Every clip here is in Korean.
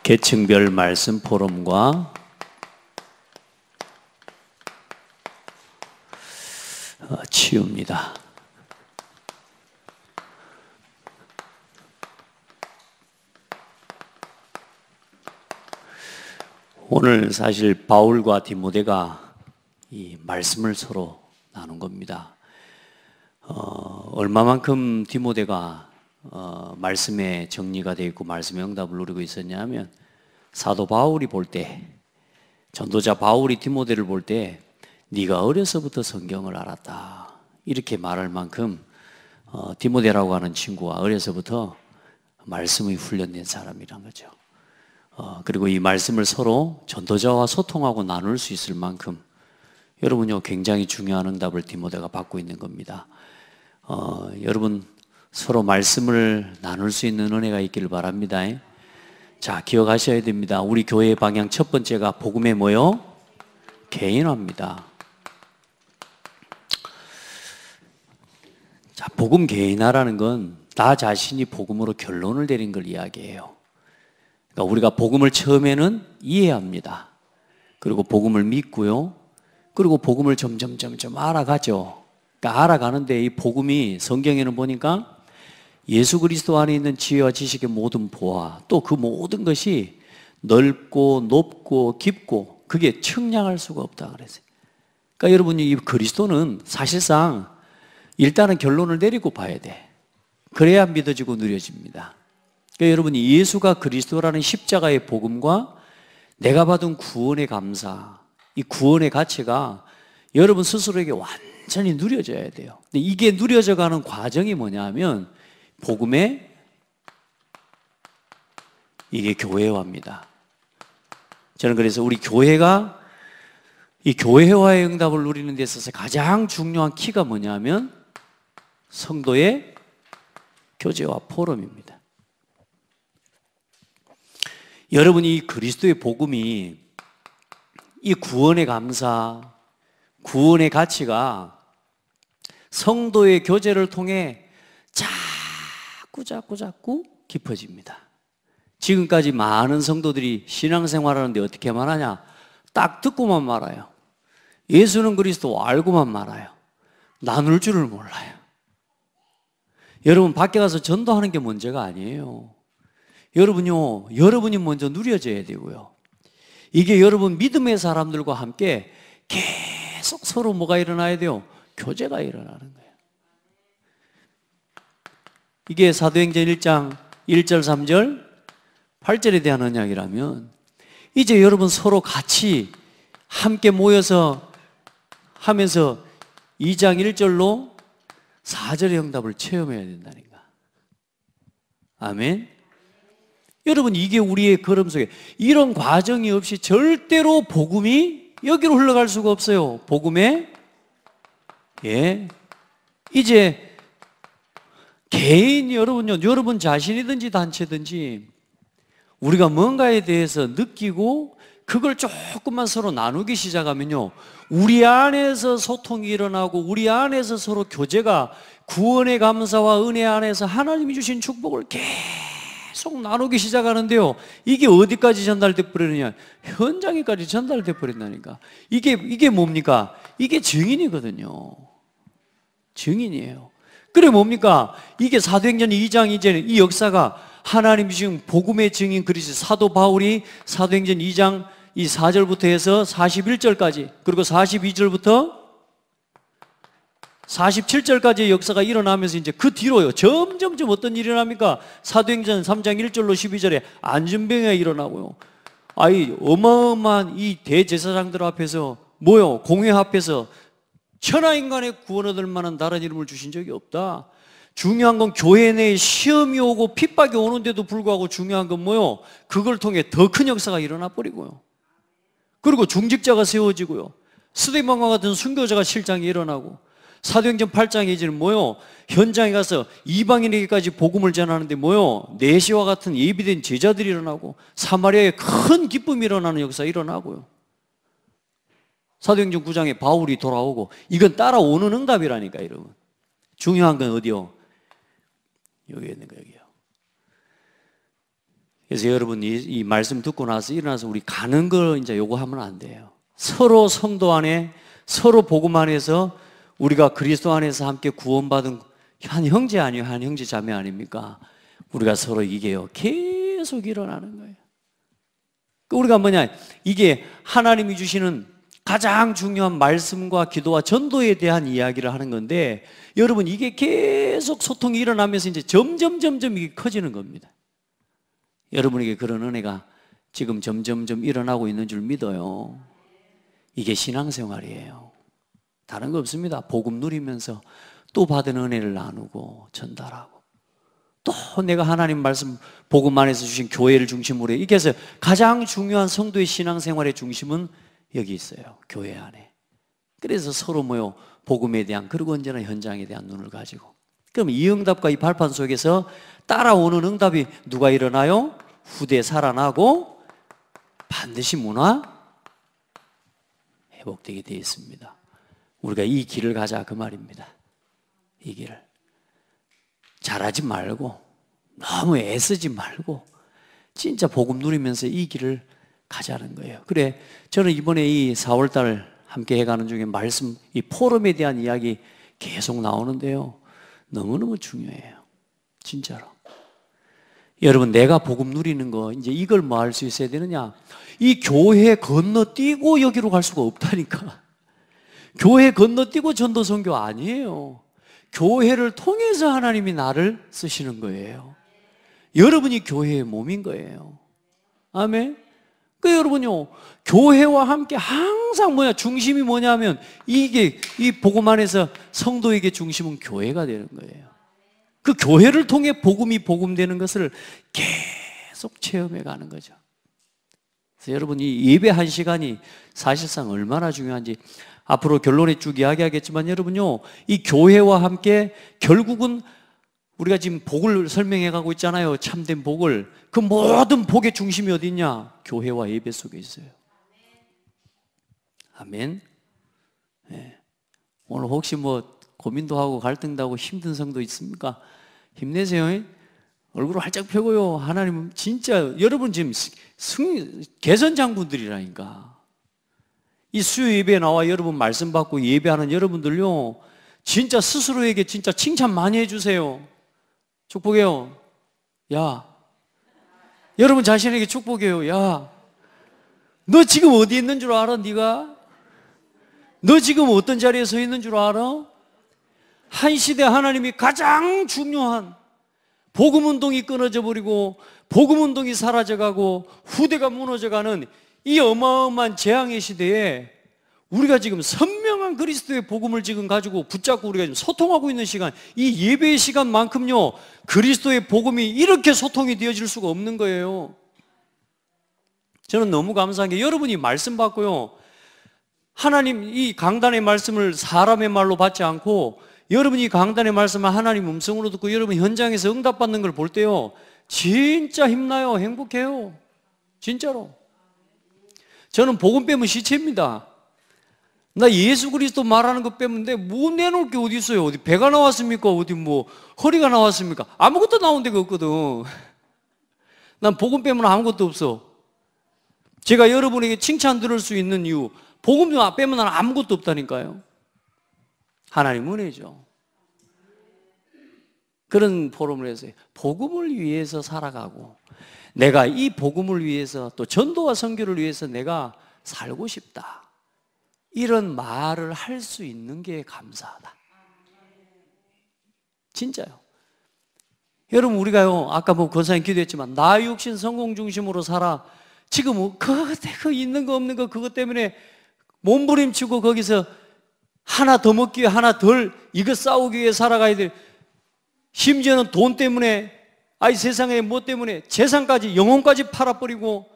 계층별 말씀 포럼과 치유입니다. 오늘 사실 바울과 디모데가 이 말씀을 서로 나눈 겁니다. 얼마만큼 디모데가 말씀에 정리가 되어 있고 말씀의 응답을 누리고 있었냐 하면, 사도 바울이 볼 때, 전도자 바울이 디모데를 볼 때 네가 어려서부터 성경을 알았다 이렇게 말할 만큼 디모데라고 하는 친구가 어려서부터 말씀이 훈련된 사람이란 거죠. 그리고 이 말씀을 서로 전도자와 소통하고 나눌 수 있을 만큼 여러분요 굉장히 중요한 응답을 디모데가 받고 있는 겁니다. 여러분 서로 말씀을 나눌 수 있는 은혜가 있기를 바랍니다. 자, 기억하셔야 됩니다. 우리 교회의 방향 첫 번째가 복음의 뭐요? 개인화입니다. 자, 복음 개인화라는 건 나 자신이 복음으로 결론을 내린 걸 이야기해요. 그러니까 우리가 복음을 처음에는 이해합니다. 그리고 복음을 믿고요. 그리고 복음을 점점 알아가죠. 그러니까 알아가는데 이 복음이 성경에는 보니까 예수 그리스도 안에 있는 지혜와 지식의 모든 보화, 또 그 모든 것이 넓고 높고 깊고 그게 측량할 수가 없다 그랬어요. 그러니까 여러분이 이 그리스도는 사실상 일단은 결론을 내리고 봐야 돼. 그래야 믿어지고 누려집니다. 그러니까 여러분이 예수가 그리스도라는 십자가의 복음과 내가 받은 구원의 감사, 이 구원의 가치가 여러분 스스로에게 완전히 누려져야 돼요. 근데 이게 누려져가는 과정이 뭐냐 하면 복음의 이게 교회화입니다. 저는 그래서 우리 교회가 이 교회화의 응답을 누리는 데 있어서 가장 중요한 키가 뭐냐면 성도의 교제와 포럼입니다. 여러분이 이 그리스도의 복음이 이 구원의 감사, 구원의 가치가 성도의 교제를 통해 자꾸 깊어집니다. 지금까지 많은 성도들이 신앙생활하는데 어떻게 말하냐? 딱 듣고만 말아요. 예수는 그리스도 알고만 말아요. 나눌 줄을 몰라요. 여러분 밖에 가서 전도하는 게 문제가 아니에요. 여러분이 먼저 누려져야 되고요. 이게 여러분 믿음의 사람들과 함께 계속 서로 뭐가 일어나야 돼요? 교제가 일어나는 거예요. 이게 사도행전 1장 1절 3절 8절에 대한 언약이라면 이제 여러분 서로 같이 함께 모여서 하면서 2장 1절로 4절의 응답을 체험해야 된다니까. 아멘. 여러분 이게 우리의 걸음 속에 이런 과정이 없이 절대로 복음이 여기로 흘러갈 수가 없어요. 복음에 이제 개인 여러분 자신이든지 단체든지 우리가 뭔가에 대해서 느끼고 그걸 조금만 서로 나누기 시작하면요 우리 안에서 소통이 일어나고 우리 안에서 서로 교제가 구원의 감사와 은혜 안에서 하나님이 주신 축복을 계속 나누기 시작하는데요 이게 어디까지 전달돼 버리느냐? 현장에까지 전달돼 버린다니까. 이게 뭡니까? 이게 증인이거든요. 증인이에요. 그래 뭡니까? 이게 사도행전 2장 2절 이 역사가 하나님이 지금 복음의 증인 그리스도 사도 바울이 사도행전 2장 이 4절부터 해서 41절까지 그리고 42절부터 47절까지의 역사가 일어나면서 이제 그 뒤로요 점점점 어떤 일이 일어납니까? 사도행전 3장 1절로 12절에 안전병이 일어나고요. 어마어마한 이 대제사장들 앞에서 공회 앞에서 천하인간의 구원 얻을 만한 다른 이름을 주신 적이 없다. 중요한 건 교회 내에 시험이 오고 핍박이 오는데도 불구하고 중요한 건 그걸 통해 더 큰 역사가 일어나 버리고요. 그리고 중직자가 세워지고요. 스데반과 같은 순교자가 실장이 일어나고 사도행전 8장에 이제는 현장에 가서 이방인에게까지 복음을 전하는데 내시와 같은 예비된 제자들이 일어나고 사마리아에 큰 기쁨이 일어나는 역사가 일어나고요. 사도행전 9장에 바울이 돌아오고 이건 따라오는 응답이라니까 여러분. 중요한 건 어디요? 여기 있는 거예요. 그래서 여러분 이 말씀 듣고 나서 일어나서 우리 가는 걸 이제 요구하면 안 돼요. 서로 성도 안에, 서로 복음 안에서 우리가 그리스도 안에서 함께 구원받은 한 형제 아니에요? 한 형제 자매 아닙니까? 우리가 서로 이게요 계속 일어나는 거예요. 우리가 뭐냐, 이게 하나님이 주시는 가장 중요한 말씀과 기도와 전도에 대한 이야기를 하는 건데, 여러분 이게 계속 소통이 일어나면서 이제 점점 이게 커지는 겁니다. 여러분에게 그런 은혜가 지금 점점 일어나고 있는 줄 믿어요. 이게 신앙생활이에요. 다른 거 없습니다. 복음 누리면서 또 받은 은혜를 나누고 전달하고, 또 내가 하나님 말씀 복음 안에서 주신 교회를 중심으로 해. 이게 해서 가장 중요한 성도의 신앙생활의 중심은 여기 있어요. 교회 안에. 그래서 서로 모여 복음에 대한, 그리고 언제나 현장에 대한 눈을 가지고. 그럼 이 응답과 이 발판 속에서 따라오는 응답이 누가 일어나요? 후대 살아나고 반드시 문화 회복되게 되어 있습니다. 우리가 이 길을 가자 그 말입니다. 이 길을 잘하지 말고, 너무 애쓰지 말고 진짜 복음 누리면서 이 길을 가자는 거예요. 그래, 저는 이번에 이 4월달 함께 해가는 중에 말씀, 이 포럼에 대한 이야기 계속 나오는데요, 너무너무 중요해요. 진짜로. 여러분, 내가 복음 누리는 거, 이제 이걸 뭐 할 수 있어야 되느냐? 이 교회 건너뛰고 여기로 갈 수가 없다니까. 교회 건너뛰고 전도 선교 아니에요. 교회를 통해서 하나님이 나를 쓰시는 거예요. 여러분이 교회의 몸인 거예요. 아멘. 그 여러분요, 교회와 함께 항상 중심이 뭐냐면, 이게 이 복음 안에서 성도에게 중심은 교회가 되는 거예요. 그 교회를 통해 복음이 복음되는 것을 계속 체험해 가는 거죠. 그래서 여러분, 이 예배 한 시간이 사실상 얼마나 중요한지 앞으로 결론에 쭉 이야기하겠지만, 여러분요, 이 교회와 함께 결국은 우리가 지금 복을 설명해 가고 있잖아요. 참된 복을. 그 모든 복의 중심이 어디 있냐? 교회와 예배 속에 있어요. 아멘. 네. 오늘 혹시 고민도 하고 갈등도 하고 힘든 성도 있습니까? 힘내세요. 얼굴을 활짝 펴고요. 하나님은 진짜 여러분 지금 개선장분들이라니까. 이 수요 예배에 나와 여러분 말씀 받고 예배하는 여러분들요, 진짜 스스로에게 진짜 칭찬 많이 해주세요. 축복해요. 야, 여러분 자신에게 축복해요. 야, 너 지금 어디 있는 줄 알아? 네가? 너 지금 어떤 자리에 서 있는 줄 알아? 한 시대 하나님이 가장 중요한 복음운동이 끊어져 버리고 복음운동이 사라져가고 후대가 무너져가는 이 어마어마한 재앙의 시대에 우리가 지금 선명한 그리스도의 복음을 지금 가지고 붙잡고 우리가 지금 소통하고 있는 시간, 이 예배의 시간만큼요, 그리스도의 복음이 이렇게 소통이 되어질 수가 없는 거예요. 저는 너무 감사한 게, 여러분이 말씀 받고요, 하나님 이 강단의 말씀을 사람의 말로 받지 않고 여러분이 이 강단의 말씀을 하나님 음성으로 듣고 여러분 현장에서 응답받는 걸 볼 때요, 진짜 힘나요. 행복해요. 진짜로. 저는 복음 빼면 시체입니다. 나 예수 그리스도 말하는 거 빼면데 뭐 내놓을 게 어디 있어요? 어디 배가 나왔습니까? 어디 허리가 나왔습니까? 아무것도 나온 데가 없거든. 난 복음 빼면 아무것도 없어. 제가 여러분에게 칭찬 들을 수 있는 이유, 복음 빼면 난 아무것도 없다니까요. 하나님 은혜죠. 그런 포럼을 해서 복음을 위해서 살아가고, 내가 이 복음을 위해서 또 전도와 선교를 위해서 내가 살고 싶다, 이런 말을 할 수 있는 게 감사하다. 진짜요. 여러분, 우리가요, 아까 권사님 기도했지만 나 육신 성공 중심으로 살아. 지금 그 있는 거 없는 거 그것 때문에 몸부림치고 거기서 하나 더 먹기 위해 하나 덜 이거 싸우기 위해 살아가야 돼. 심지어는 돈 때문에, 세상에 뭐 때문에 재산까지, 영혼까지 팔아버리고.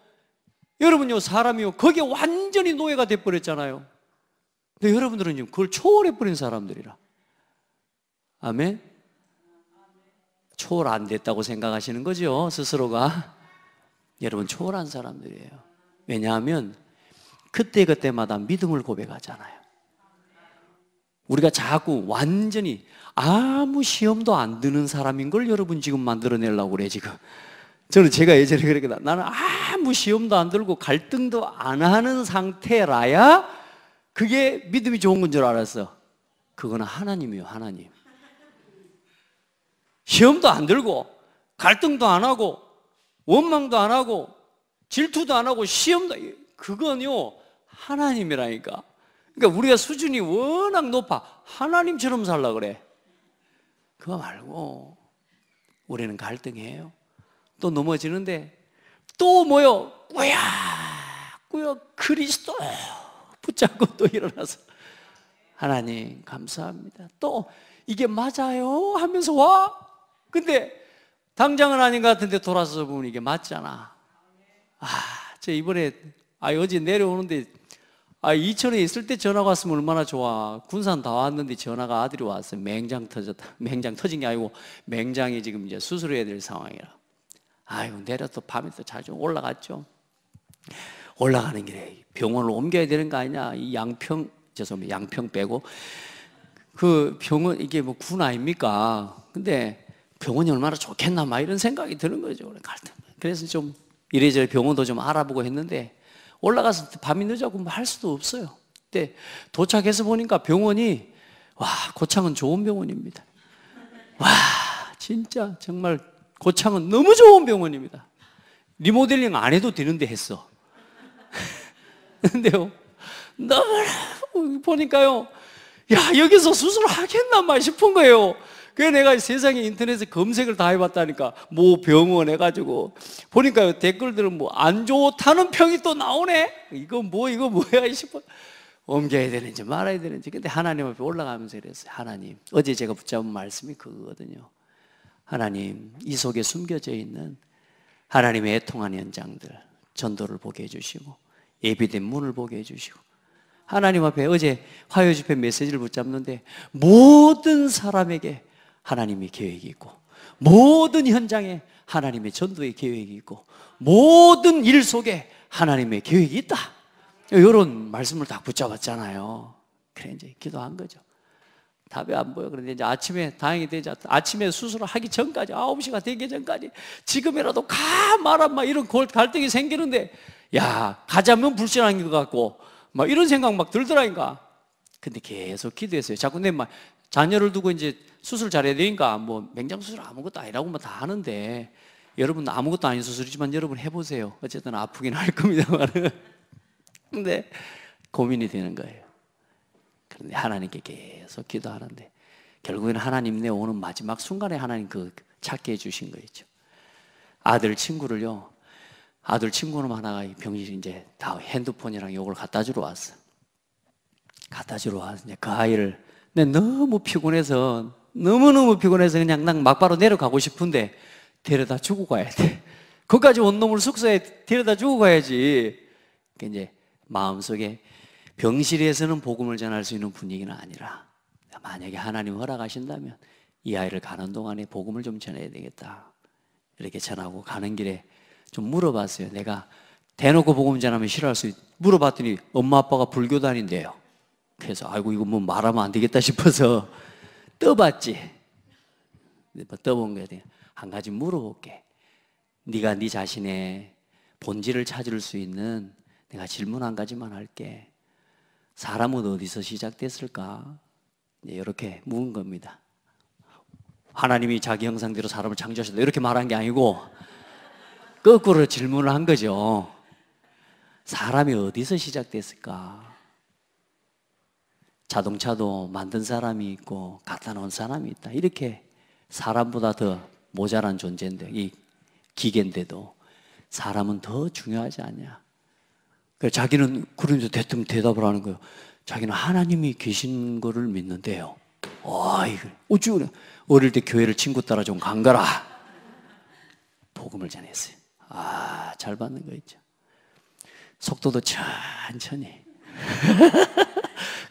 여러분요, 사람이요, 거기에 완전히 노예가 돼버렸잖아요. 근데 여러분들은 지금 그걸 초월해버린 사람들이라. 아멘? 초월 안 됐다고 생각하시는 거죠, 스스로가. 여러분, 초월한 사람들이에요. 왜냐하면 그때마다 믿음을 고백하잖아요. 우리가 자꾸 완전히 아무 시험도 안 드는 사람인 걸 여러분 지금 만들어내려고 그래 지금. 저는 제가 예전에 그랬거든. 나는 아무 시험도 안 들고 갈등도 안 하는 상태라야 그게 믿음이 좋은 건 줄 알았어. 그거는 하나님이요, 하나님. 시험도 안 들고 갈등도 안 하고 원망도 안 하고 질투도 안 하고 시험도, 그건요 하나님이라니까. 그러니까 우리가 수준이 워낙 높아 하나님처럼 살라 그래. 그거 말고 우리는 갈등해요. 또 넘어지는데 또 뭐요? 꾸역꾸역 그리스도 붙잡고 또 일어나서 하나님 감사합니다. 또 이게 맞아요 하면서 와. 근데 당장은 아닌 것 같은데 돌아서 보면 이게 맞잖아. 저 이번에 어제 내려오는데 이천에 있을 때 전화가 왔으면 얼마나 좋아. 군산 다 왔는데 전화가 아들이 왔어요. 맹장 터졌다. 맹장 터진 게 아니고 맹장이 지금 이제 수술해야 될 상황이라. 내려 또 밤에 또 자주 올라갔죠. 올라가는 길에 병원을 옮겨야 되는 거 아니냐. 이 죄송합니다. 양평 빼고 그 병원 이게 뭐 군 아닙니까? 근데 병원이 얼마나 좋겠나 막 이런 생각이 드는 거죠. 그래서 좀 이래저래 병원도 좀 알아보고 했는데 올라가서 밤이 늦어고 뭐 할 수도 없어요. 근데 도착해서 보니까 병원이 고창은 좋은 병원입니다. 진짜 정말 고창은 너무 좋은 병원입니다. 리모델링 안 해도 되는데 했어. 근데요, 너무 보니까요, 여기서 수술하겠나 말 싶은 거예요. 그래서 내가 세상에 인터넷에 검색을 다 해봤다니까. 뭐 병원 해가지고 보니까요, 댓글들은 뭐 안 좋다는 평이 또 나오네. 이거 뭐야 싶어. 옮겨야 되는지 말아야 되는지. 근데 하나님 앞에 올라가면서 이랬어요. 하나님, 어제 제가 붙잡은 말씀이 그거거든요. 하나님, 이 속에 숨겨져 있는 하나님의 애통한 현장들, 전도를 보게 해주시고 예비된 문을 보게 해주시고, 하나님 앞에 어제 화요 집회 메시지를 붙잡는데 모든 사람에게 하나님의 계획이 있고, 모든 현장에 하나님의 전도의 계획이 있고, 모든 일 속에 하나님의 계획이 있다. 이런 말씀을 다 붙잡았잖아요. 그래 이제 기도한 거죠. 답이 안 보여. 그런데 이제 아침에 다행히 되지, 아침에 수술을 하기 전까지 9시가 되기 전까지 지금이라도 가 말아 막 이런 갈등이 생기는데, 가자면 불신한 것 같고 막 이런 생각 막 들더라니까. 근데 계속 기도했어요. 자꾸 내 자녀를 두고 이제 수술 잘해야 되니까 뭐 맹장 수술 아무것도 아니라고 뭐 다 하는데, 여러분 아무것도 아닌 수술이지만 여러분 해보세요. 어쨌든 아프긴 할 겁니다만. 근데 고민이 되는 거예요. 그런데 하나님께 계속 기도하는데 결국에는 하나님 내 오는 마지막 순간에 하나님 찾게 해주신 거 있죠. 아들 친구는 하나가 병실 이제 다 핸드폰이랑 요걸 갖다 주러 왔어. 이제 그 아이를 너무 피곤해서 그냥 난 막바로 내려가고 싶은데 데려다 주고 가야 돼. 거기까지 온 놈을 숙소에 데려다 주고 가야지. 이제 마음속에 병실에서는 복음을 전할 수 있는 분위기는 아니라, 만약에 하나님 허락하신다면 이 아이를 가는 동안에 복음을 좀 전해야 되겠다. 이렇게 전하고 가는 길에 좀 물어봤어요. 내가 대놓고 복음 전하면 싫어할 수 물어봤더니 엄마 아빠가 불교단인데요. 그래서 이거 뭐 말하면 안 되겠다 싶어서 떠봤지. 떠본 거야. 한 가지 물어볼게. 네가 네 자신의 본질을 찾을 수 있는 내가 질문 한 가지만 할게. 사람은 어디서 시작됐을까? 이렇게 묻은 겁니다. 하나님이 자기 형상대로 사람을 창조하셨다 이렇게 말한 게 아니고 거꾸로 질문을 한 거죠. 사람이 어디서 시작됐을까? 자동차도 만든 사람이 있고 갖다 놓은 사람이 있다. 이렇게 사람보다 더 모자란 존재인데, 이 기계인데도 사람은 더 중요하지 않냐. 자기는 그런데 대뜸 대답을 하는 거예요. 자기는 하나님이 계신 거를 믿는데요. 어찌 그래? 어릴 때 교회를 친구 따라 좀 간 거라. 복음을 전했어요. 잘 받는 거 있죠. 속도도 천천히.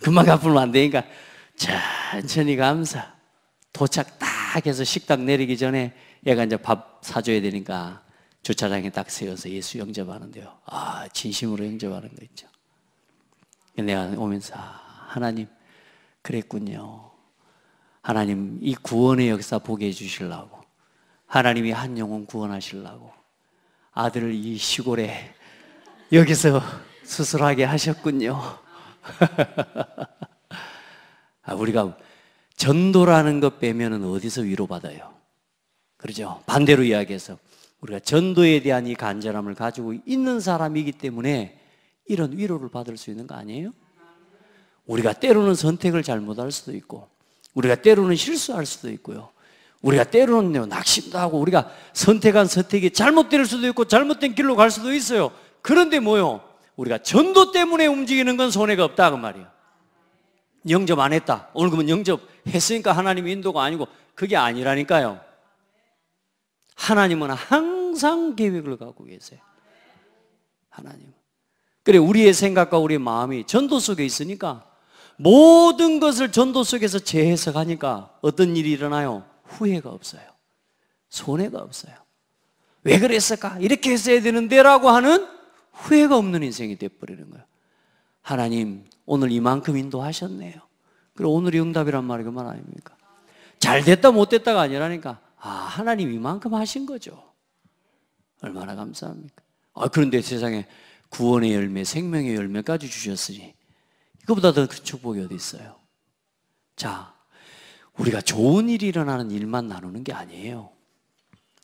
금방 갚으면 안 되니까 천천히 가면서 도착 딱 해서 식당 내리기 전에 얘가 이제 밥 사줘야 되니까 주차장에 딱 세워서 예수 영접하는데요. 진심으로 영접하는 거 있죠. 내가 오면서 하나님, 그랬군요. 하나님 이 구원의 역사 보게 해주시려고, 하나님이 한 영혼 구원하시려고 아들을 이 시골에 여기서 수술하게 하셨군요. 우리가 전도라는 것 빼면은 어디서 위로받아요? 그렇죠? 반대로 이야기해서 우리가 전도에 대한 이 간절함을 가지고 있는 사람이기 때문에 이런 위로를 받을 수 있는 거 아니에요? 우리가 때로는 선택을 잘못할 수도 있고, 우리가 때로는 실수할 수도 있고요, 우리가 때로는 낙심도 하고, 우리가 선택한 선택이 잘못될 수도 있고 잘못된 길로 갈 수도 있어요. 그런데 뭐요? 우리가 전도 때문에 움직이는 건 손해가 없다 그 말이에요. 영접 안 했다, 오늘 그러면 영접했으니까 하나님의 인도가 아니고, 그게 아니라니까요. 하나님은 항상 계획을 갖고 계세요. 하나님은. 그래, 우리의 생각과 우리의 마음이 전도 속에 있으니까 모든 것을 전도 속에서 재해석하니까 어떤 일이 일어나요? 후회가 없어요. 손해가 없어요. 왜 그랬을까? 이렇게 했어야 되는데 라고 하는 후회가 없는 인생이 되어버리는 거예요. 하나님 오늘 이만큼 인도하셨네요. 그리고 오늘이 응답이란 말이 그 말 아닙니까? 잘 됐다 못 됐다가 아니라니까, 하나님 이만큼 하신 거죠. 얼마나 감사합니까? 그런데 세상에 구원의 열매, 생명의 열매까지 주셨으니 이거보다 더 큰 축복이 어디 있어요? 자, 우리가 좋은 일이 일어나는 일만 나누는 게 아니에요.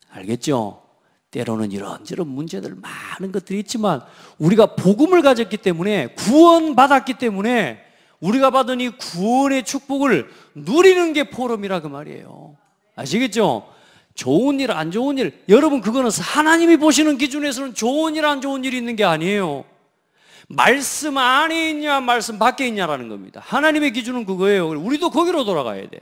알겠죠? 때로는 이런저런 문제들 많은 것들이 있지만 우리가 복음을 가졌기 때문에, 구원받았기 때문에 우리가 받은 이 구원의 축복을 누리는 게 포럼이라 그 말이에요. 아시겠죠? 좋은 일, 안 좋은 일, 여러분 그거는 하나님이 보시는 기준에서는 좋은 일, 안 좋은 일이 있는 게 아니에요. 말씀 안에 있냐 말씀 밖에 있냐라는 겁니다. 하나님의 기준은 그거예요. 우리도 거기로 돌아가야 돼.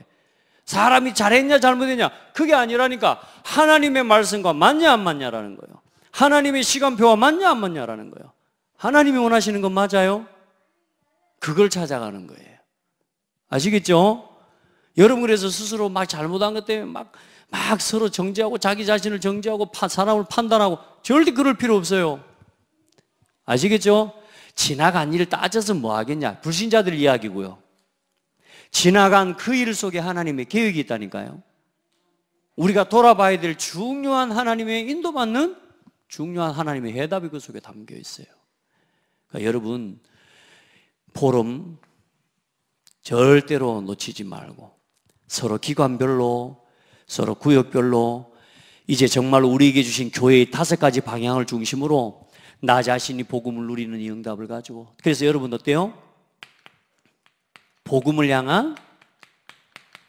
사람이 잘했냐 잘못했냐 그게 아니라니까, 하나님의 말씀과 맞냐 안 맞냐라는 거예요. 하나님의 시간표와 맞냐 안 맞냐라는 거예요. 하나님이 원하시는 건 맞아요? 그걸 찾아가는 거예요. 아시겠죠? 여러분 그래서 스스로 막 잘못한 것 때문에 막 서로 정죄하고 자기 자신을 정죄하고 사람을 판단하고 절대 그럴 필요 없어요. 아시겠죠? 지나간 일 따져서 뭐 하겠냐, 불신자들 이야기고요. 지나간 그 일 속에 하나님의 계획이 있다니까요. 우리가 돌아봐야 될 중요한 하나님의 인도받는 중요한 하나님의 해답이 그 속에 담겨 있어요. 그러니까 여러분 포럼 절대로 놓치지 말고 서로 기관별로, 서로 구역별로, 이제 정말 우리에게 주신 교회의 5가지 방향을 중심으로 나 자신이 복음을 누리는 이 응답을 가지고, 그래서 여러분 어때요? 복음을 향한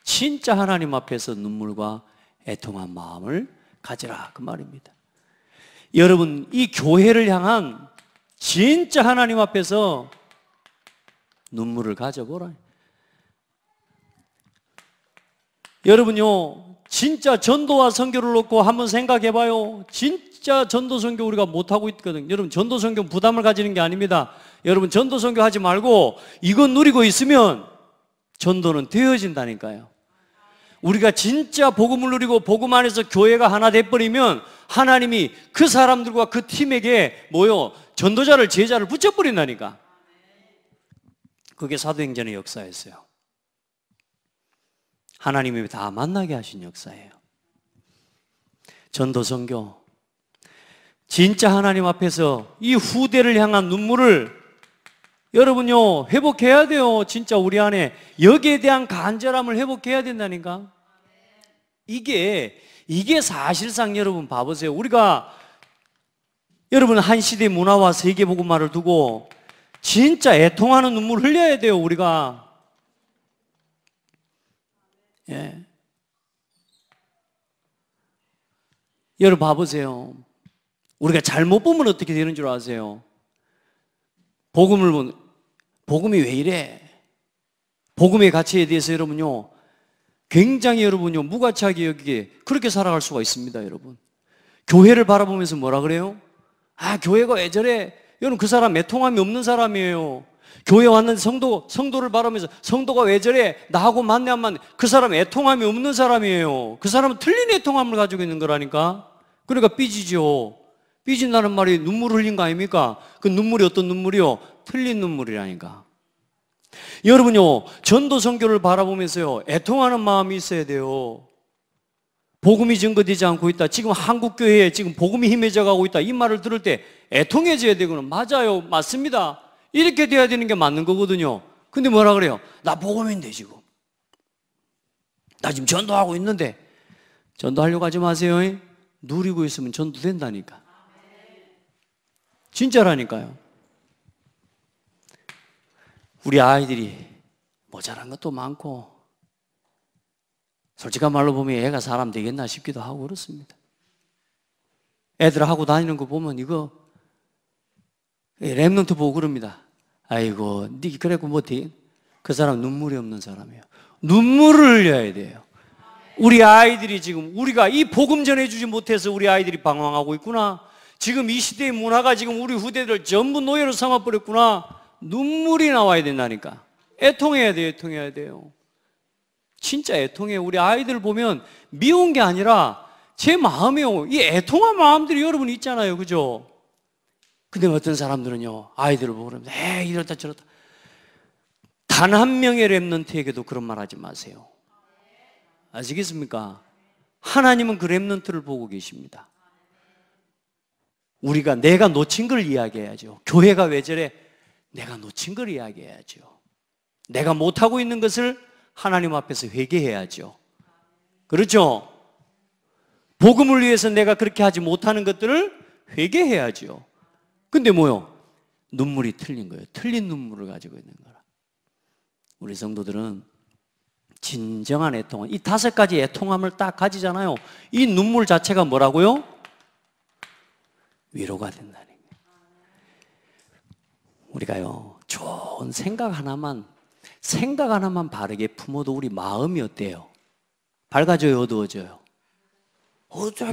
진짜 하나님 앞에서 눈물과 애통한 마음을 가지라 그 말입니다. 여러분 이 교회를 향한 진짜 하나님 앞에서 눈물을 가져보라. 여러분요 진짜 전도와 선교를 놓고 한번 생각해봐요. 진짜 전도 선교 우리가 못하고 있거든요. 여러분 전도 선교 부담을 가지는 게 아닙니다. 여러분 전도 선교 하지 말고 이건 누리고 있으면 전도는 되어진다니까요. 우리가 진짜 복음을 누리고 복음 안에서 교회가 하나 돼버리면 하나님이 그 사람들과 그 팀에게 전도자를, 제자를 붙여버린다니까. 그게 사도행전의 역사였어요. 하나님이 다 만나게 하신 역사예요. 전도 선교, 진짜 하나님 앞에서 이 후대를 향한 눈물을 여러분요 회복해야 돼요. 진짜 우리 안에 여기에 대한 간절함을 회복해야 된다니까. 이게 사실상 여러분 봐보세요. 우리가 여러분 한 시대 문화와 세계 복음화를 두고 진짜 애통하는 눈물 흘려야 돼요. 우리가 여러분 봐보세요. 우리가 잘못 보면 어떻게 되는 줄 아세요? 복음이 왜 이래? 복음의 가치에 대해서 여러분요 굉장히 여러분요 무가치하게 여기게 그렇게 살아갈 수가 있습니다. 여러분 교회를 바라보면서 뭐라 그래요? 교회가 왜 저래? 여러분 그 사람 애통함이 없는 사람이에요. 교회 왔는데 성도를 바라보면서 성도가 왜 저래? 나하고 맞네 안 맞네? 그 사람 애통함이 없는 사람이에요. 그 사람은 틀린 애통함을 가지고 있는 거라니까. 그러니까 삐지죠. 삐진다는 말이 눈물 흘린 거 아닙니까? 그 눈물이 어떤 눈물이요? 틀린 눈물이라니까. 여러분요, 전도 선교를 바라보면서요, 애통하는 마음이 있어야 돼요. 복음이 증거되지 않고 있다. 지금 한국 교회에 지금 복음이 힘해져 가고 있다. 이 말을 들을 때 애통해져야 되고는 맞아요. 맞습니다. 이렇게 돼야 되는 게 맞는 거거든요. 근데 뭐라 그래요? 나 복음인데 지금. 나 지금 전도하고 있는데. 전도하려고 하지 마세요. 누리고 있으면 전도된다니까. 진짜라니까요. 우리 아이들이 모자란 것도 많고 솔직한 말로 보면 애가 사람 되겠나 싶기도 하고 그렇습니다. 애들 하고 다니는 거 보면 이거 랩런트 보고 그럽니다. 아이고 니 그래고 뭐 돼? 그 사람 눈물이 없는 사람이에요. 눈물을 흘려야 돼요. 우리 아이들이 지금 우리가 이 복음 전해주지 못해서 우리 아이들이 방황하고 있구나. 지금 이 시대의 문화가 지금 우리 후대들 전부 노예로 삼아버렸구나. 눈물이 나와야 된다니까. 애통해야 돼요. 애통해야 돼요. 진짜 애통해요. 우리 아이들 보면 미운 게 아니라 제 마음이요. 이 애통한 마음들이 여러분 있잖아요. 그죠? 근데 어떤 사람들은요, 아이들을 보고 그러면 에이 이렇다 저렇다. 단 한 명의 랩런트에게도 그런 말 하지 마세요. 아시겠습니까? 하나님은 그 랩런트를 보고 계십니다. 우리가 내가 놓친 걸 이야기해야죠. 교회가 왜 저래? 내가 놓친 걸 이야기해야죠. 내가 못하고 있는 것을 하나님 앞에서 회개해야죠. 그렇죠? 복음을 위해서 내가 그렇게 하지 못하는 것들을 회개해야죠. 근데 뭐요? 눈물이 틀린 거예요. 틀린 눈물을 가지고 있는 거라. 우리 성도들은 진정한 애통함, 이 5가지 애통함을 딱 가지잖아요. 이 눈물 자체가 뭐라고요? 위로가 된다는 거예요. 우리가요, 좋은 생각 하나만 바르게 품어도 우리 마음이 어때요? 밝아져요, 어두워져요?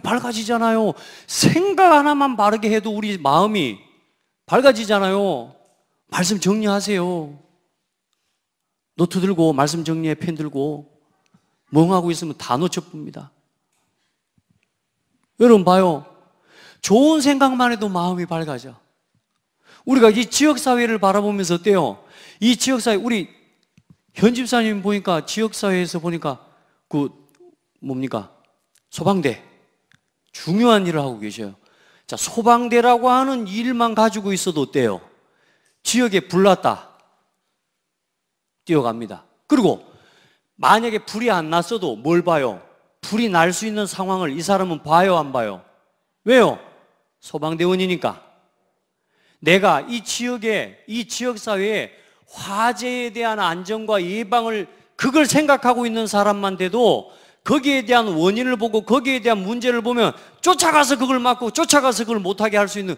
밝아지잖아요. 생각 하나만 바르게 해도 우리 마음이 밝아지잖아요. 말씀 정리하세요. 노트 들고 말씀 정리해 펜 들고 멍하고 있으면 다 놓쳐봅니다. 여러분 봐요. 좋은 생각만 해도 마음이 밝아져. 우리가 이 지역사회를 바라보면서 어때요? 이 지역사회, 우리 현 집사님 보니까 지역사회에서 보니까 소방대 중요한 일을 하고 계셔요. 자, 소방대라고 하는 일만 가지고 있어도 어때요? 지역에 불 났다. 뛰어갑니다. 그리고 만약에 불이 안 났어도 뭘 봐요? 불이 날 수 있는 상황을 이 사람은 봐요, 안 봐요? 왜요? 소방대원이니까. 내가 이 지역에, 이 지역사회에 화재에 대한 안전과 예방을 그걸 생각하고 있는 사람만 돼도 거기에 대한 원인을 보고 거기에 대한 문제를 보면 쫓아가서 그걸 막고 쫓아가서 그걸 못하게 할 수 있는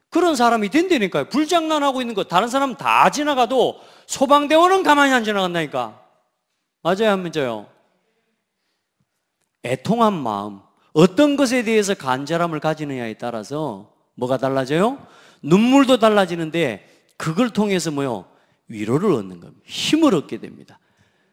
그런 사람이 된다니까요. 불장난하고 있는 거 다른 사람 다 지나가도 소방대원은 가만히 안 지나간다니까. 맞아요, 안 맞아요? 애통한 마음, 어떤 것에 대해서 간절함을 가지느냐에 따라서 뭐가 달라져요? 눈물도 달라지는데 그걸 통해서 뭐요? 위로를 얻는 겁니다. 힘을 얻게 됩니다.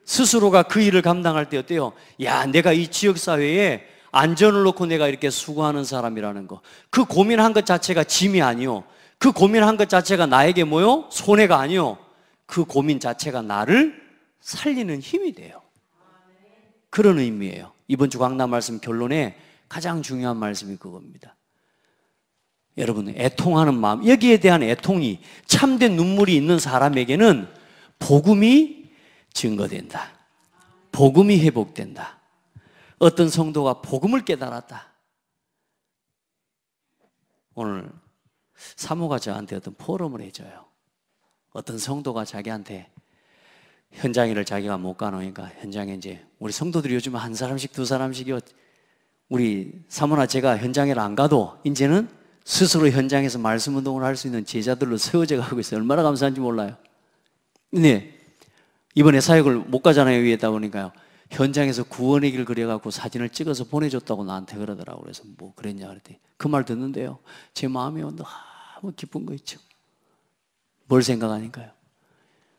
스스로가 그 일을 감당할 때 어때요? 야, 내가 이 지역사회에 안전을 놓고 내가 이렇게 수고하는 사람이라는 거. 그 고민한 것 자체가 짐이 아니요. 그 고민한 것 자체가 나에게 뭐요? 손해가 아니요. 그 고민 자체가 나를 살리는 힘이 돼요. 그런 의미예요. 이번 주 강단 말씀 결론에 가장 중요한 말씀이 그겁니다. 여러분, 애통하는 마음, 여기에 대한 애통이 참된 눈물이 있는 사람에게는 복음이 증거된다. 복음이 회복된다. 어떤 성도가 복음을 깨달았다. 오늘 사모가 저한테 어떤 포럼을 해줘요. 어떤 성도가 자기한테 현장 일을 자기가 못 가놓으니까 현장에 이제 우리 성도들이 요즘 한 사람씩 두 사람씩이요. 우리 사모나 제가 현장에 안 가도 이제는 스스로 현장에서 말씀 운동을 할 수 있는 제자들로 세워져 가고 있어요. 얼마나 감사한지 몰라요. 근데 이번에 사역을 못 가잖아요. 위에다 보니까요. 현장에서 구원의 길 그려갖고 사진을 찍어서 보내줬다고 나한테 그러더라고요. 그래서 뭐 그랬냐 그랬더니 그 말 듣는데요. 제 마음이 너무 기쁜 거 있죠. 뭘 생각하니까요.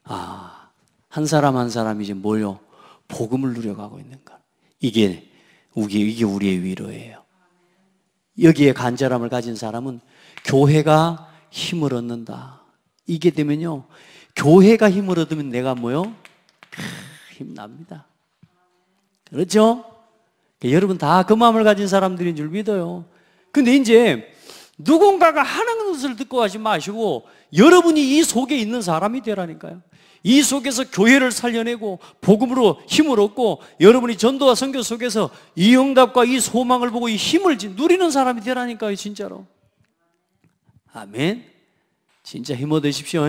아, 한 사람 한 사람이 이제 뭐요? 복음을 누려가고 있는 거. 이게 우리의 위로예요. 여기에 간절함을 가진 사람은 교회가 힘을 얻는다. 이게 되면요. 교회가 힘을 얻으면 내가 뭐요? 힘납니다. 그렇죠? 여러분 다 그 마음을 가진 사람들인 줄 믿어요. 근데 이제 누군가가 하는 것을 듣고 하지 마시고 여러분이 이 속에 있는 사람이 되라니까요. 이 속에서 교회를 살려내고 복음으로 힘을 얻고 여러분이 전도와 선교 속에서 이 응답과 이 소망을 보고 이 힘을 누리는 사람이 되라니까요. 진짜로. 아멘. 진짜 힘 얻으십시오.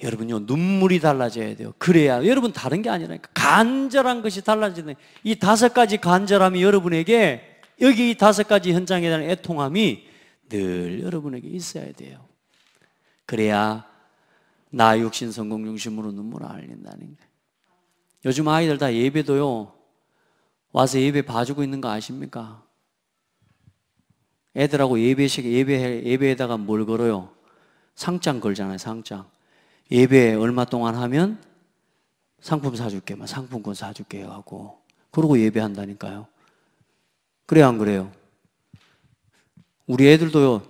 여러분요, 눈물이 달라져야 돼요. 그래야 여러분 다른 게 아니라니까 간절한 것이 달라지는, 이 5가지 간절함이 여러분에게, 여기 이 5가지 현장에 대한 애통함이 늘 여러분에게 있어야 돼요. 그래야 나 육신 성공 중심으로 눈물을 흘린다는 거예요. 요즘 아이들 다 예배도요, 와서 예배 봐주고 있는 거 아십니까? 애들하고 예배에다가 뭘 걸어요? 상장 걸잖아요. 상장. 예배 얼마 동안 하면 상품 사줄게, 막 상품권 사줄게 하고, 그러고 예배한다니까요. 그래요, 안 그래요? 우리 애들도요,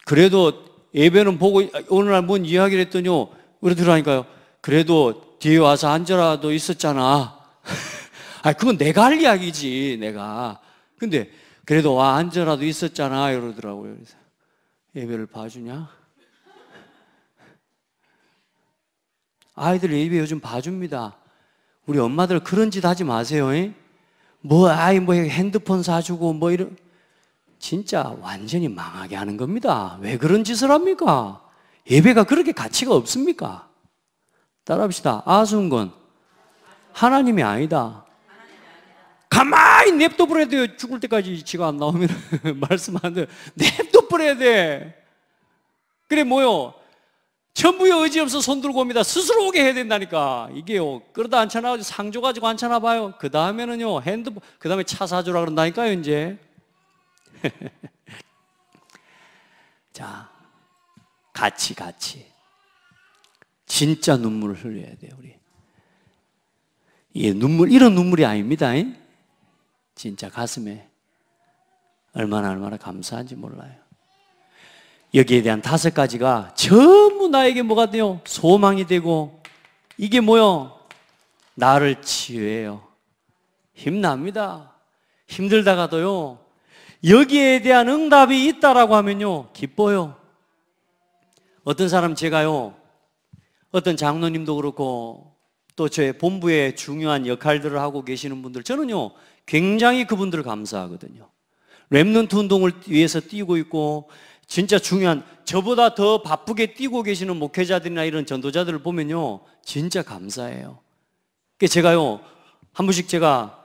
그래도 예배는 보고, 어느 날 뭔 이야기를 했더니요, 그러더라니까요. 그래도 뒤에 와서 앉아라도 있었잖아. 아, 그건 내가 할 이야기지, 내가. 근데 그래도 와 앉아라도 있었잖아 이러더라고요. 그래서 예배를 봐주냐? 아이들 예배 요즘 봐줍니다. 우리 엄마들 그런 짓 하지 마세요. 뭐 핸드폰 사주고 뭐 이런, 진짜 완전히 망하게 하는 겁니다. 왜 그런 짓을 합니까? 예배가 그렇게 가치가 없습니까? 따라합시다. 아순건 하나님이 아니다. 가만히 냅둬 버려야 돼요. 죽을 때까지 지가 안 나오면 말씀 안 돼요. 냅둬 버려야 돼. 그래 뭐요? 천부의 의지 없어 손 들고 옵니다. 스스로 오게 해야 된다니까. 이게요, 그러다 앉혀놔가지고 상조 가지고 앉혀놔봐요. 그 다음에는요, 핸드폰, 그 다음에 차 사주라 그런다니까요, 이제. 자, 같이. 진짜 눈물을 흘려야 돼요, 우리. 이게 이런 눈물이 아닙니다. 진짜 가슴에 얼마나 감사한지 몰라요. 여기에 대한 5가지가 전부 나에게 뭐가 돼요? 소망이 되고, 이게 뭐요? 나를 치유해요. 힘납니다. 힘들다가도요, 여기에 대한 응답이 있다라고 하면요, 기뻐요. 어떤 사람, 제가요, 어떤 장로님도 그렇고 또 저의 본부에 중요한 역할들을 하고 계시는 분들, 저는요 굉장히 그분들을 감사하거든요. 렘넌트 운동을 위해서 뛰고 있고, 진짜 중요한, 저보다 더 바쁘게 뛰고 계시는 목회자들이나 이런 전도자들을 보면요 진짜 감사해요. 그래서 제가요, 한 번씩, 제가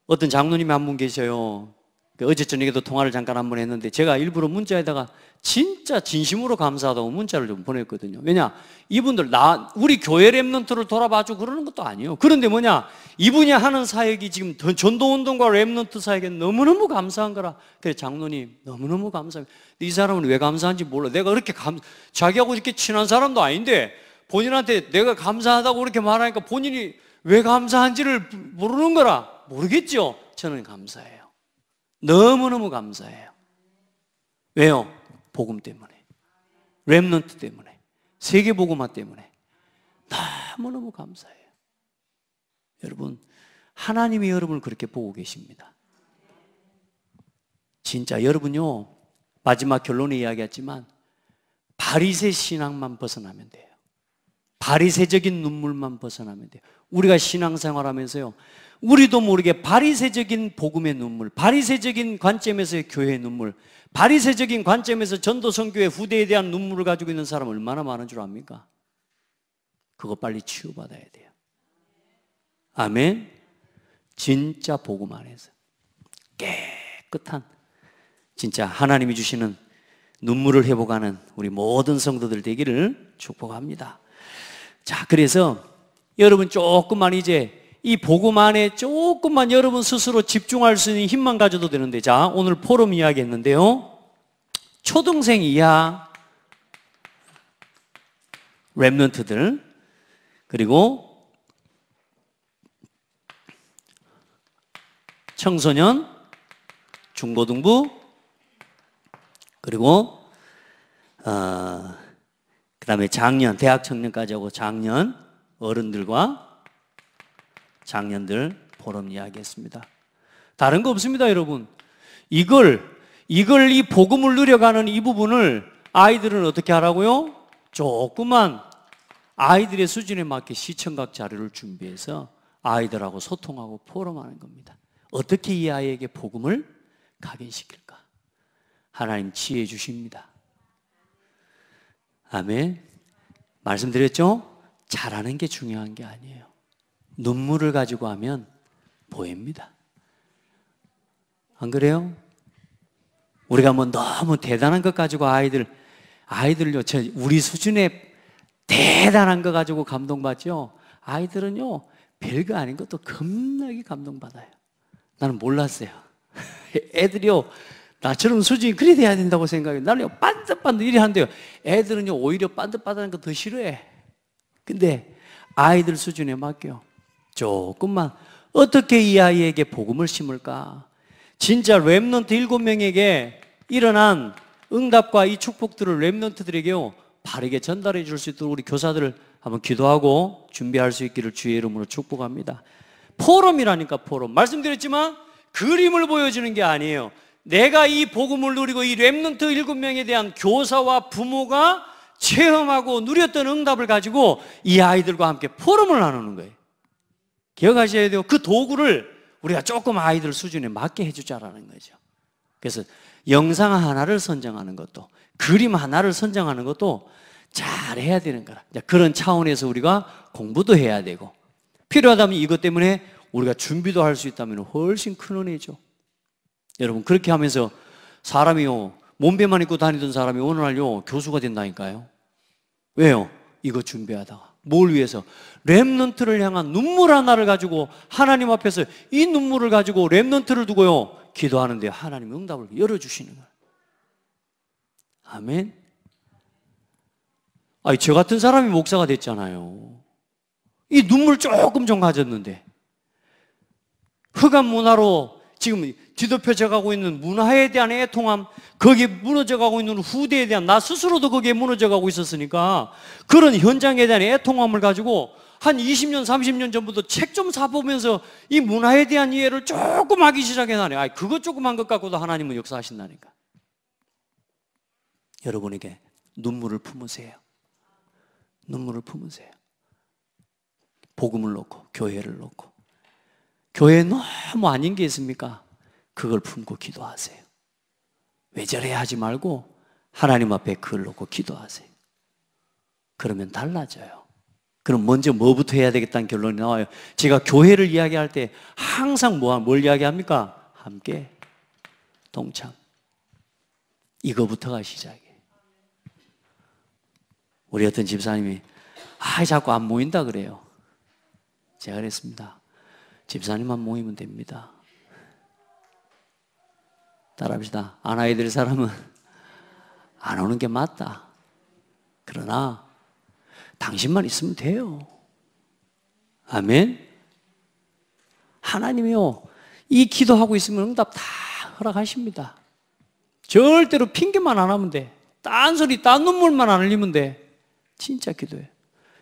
어떤 장로님이 한 분 계셔요. 어제 저녁에도 통화를 잠깐 한 번 했는데, 제가 일부러 문자에다가 진짜 진심으로 감사하다고 문자를 좀 보냈거든요. 왜냐, 이분들 우리 교회 렘넌트를 돌아봐주고 그러는 것도 아니에요. 그런데 뭐냐, 이분이 하는 사역이 지금 전도운동과 렘넌트 사역에 너무너무 감사한 거라. 그래, 장로님 너무너무 감사합니다. 근데 이 사람은 왜 감사한지 몰라. 내가 그렇게 자기하고 이렇게 친한 사람도 아닌데 본인한테 내가 감사하다고 그렇게 말하니까 본인이 왜 감사한지를 모르는 거라. 모르겠죠. 저는 감사해요. 너무너무 감사해요. 왜요? 복음 때문에, 렘넌트 때문에, 세계복음화 때문에 너무너무 감사해요. 여러분, 하나님이 여러분을 그렇게 보고 계십니다. 진짜 여러분요, 마지막 결론에 이야기했지만 바리새 신앙만 벗어나면 돼요. 바리새적인 눈물만 벗어나면 돼요. 우리가 신앙생활하면서요, 우리도 모르게 바리새적인 복음의 눈물, 바리새적인 관점에서의 교회의 눈물, 바리새적인 관점에서 전도 선교의 후대에 대한 눈물을 가지고 있는 사람 얼마나 많은 줄 압니까? 그거 빨리 치유받아야 돼요. 아멘. 진짜 복음 안에서 깨끗한, 진짜 하나님이 주시는 눈물을 회복하는 우리 모든 성도들 되기를 축복합니다. 자, 그래서 여러분 조금만 이제 이 복음 안에 조금만 여러분 스스로 집중할 수 있는 힘만 가져도 되는데, 자, 오늘 포럼 이야기 했는데요, 초등생 이하 렘넌트들, 그리고 청소년, 중고등부, 그리고 그 다음에 작년, 대학 청년까지 하고 작년, 어른들과 장년들 포럼 이야기했습니다. 다른 거 없습니다, 여러분. 이걸 이 복음을 누려가는 이 부분을 아이들은 어떻게 하라고요? 조그만 아이들의 수준에 맞게 시청각 자료를 준비해서 아이들하고 소통하고 포럼하는 겁니다. 어떻게 이 아이에게 복음을 각인시킬까? 하나님 지혜 주십니다. 아멘. 말씀드렸죠? 잘하는 게 중요한 게 아니에요. 눈물을 가지고 하면 보입니다. 안 그래요? 우리가 뭐 너무 대단한 것 가지고 아이들요, 우리 수준의 대단한 거 가지고 감동받죠? 아이들은요, 별거 아닌 것도 겁나게 감동받아요. 나는 몰랐어요. 애들이요, 나처럼 수준이 그리 돼야 된다고 생각해요. 나는요, 반듯반듯 이래 한대요. 애들은요, 오히려 반듯반듯한 거 더 싫어해. 근데 아이들 수준에 맞게요. 조금만 어떻게 이 아이에게 복음을 심을까? 진짜 렘넌트 7명에게 일어난 응답과 이 축복들을 렘넌트들에게요, 바르게 전달해 줄 수 있도록 우리 교사들을 한번 기도하고 준비할 수 있기를 주의 이름으로 축복합니다. 포럼이라니까, 포럼. 말씀드렸지만 그림을 보여주는 게 아니에요. 내가 이 복음을 누리고 이 렘넌트 7명에 대한 교사와 부모가 체험하고 누렸던 응답을 가지고 이 아이들과 함께 포럼을 나누는 거예요. 기억하셔야 돼요. 그 도구를 우리가 조금 아이들 수준에 맞게 해주자라는 거죠. 그래서 영상 하나를 선정하는 것도, 그림 하나를 선정하는 것도 잘 해야 되는 거라. 그런 차원에서 우리가 공부도 해야 되고, 필요하다면 이것 때문에 우리가 준비도 할 수 있다면 훨씬 큰 은혜죠. 여러분, 그렇게 하면서 사람이요, 몸빼만 입고 다니던 사람이 오늘날요, 교수가 된다니까요. 왜요? 이거 준비하다가. 뭘 위해서? 렘넌트를 향한 눈물 하나를 가지고 하나님 앞에서 이 눈물을 가지고 렘넌트를 두고요, 기도하는데 하나님이 응답을 열어주시는 거예요. 아멘. 아니, 저 같은 사람이 목사가 됐잖아요. 이 눈물 조금 좀 가졌는데, 흑암 문화로 지금 뒤덮여져 가고 있는 문화에 대한 애통함, 거기에 무너져 가고 있는 후대에 대한, 나 스스로도 거기에 무너져 가고 있었으니까 그런 현장에 대한 애통함을 가지고 한 20년, 30년 전부터 책 좀 사보면서 이 문화에 대한 이해를 조금 하기 시작해나네. 아니, 그거 조금 한 것 갖고도 하나님은 역사하신다니까. 여러분에게 눈물을 품으세요. 눈물을 품으세요. 복음을 놓고, 교회를 놓고. 교회에 너무 아닌 게 있습니까? 그걸 품고 기도하세요. 왜 저래 하지 말고 하나님 앞에 그걸 놓고 기도하세요. 그러면 달라져요. 그럼 먼저 뭐부터 해야 되겠다는 결론이 나와요. 제가 교회를 이야기할 때 항상 뭘 이야기합니까? 함께, 동참. 이거부터가 시작이에요. 우리 어떤 집사님이 자꾸 안 모인다 그래요. 제가 그랬습니다. 집사님만 모이면 됩니다. 따라합시다. 안 와야 될 사람은 안 오는 게 맞다. 그러나 당신만 있으면 돼요. 아멘. 하나님이요, 이 기도하고 있으면 응답 다 허락하십니다. 절대로 핑계만 안 하면 돼. 딴소리, 딴 눈물만 안 흘리면 돼. 진짜 기도해.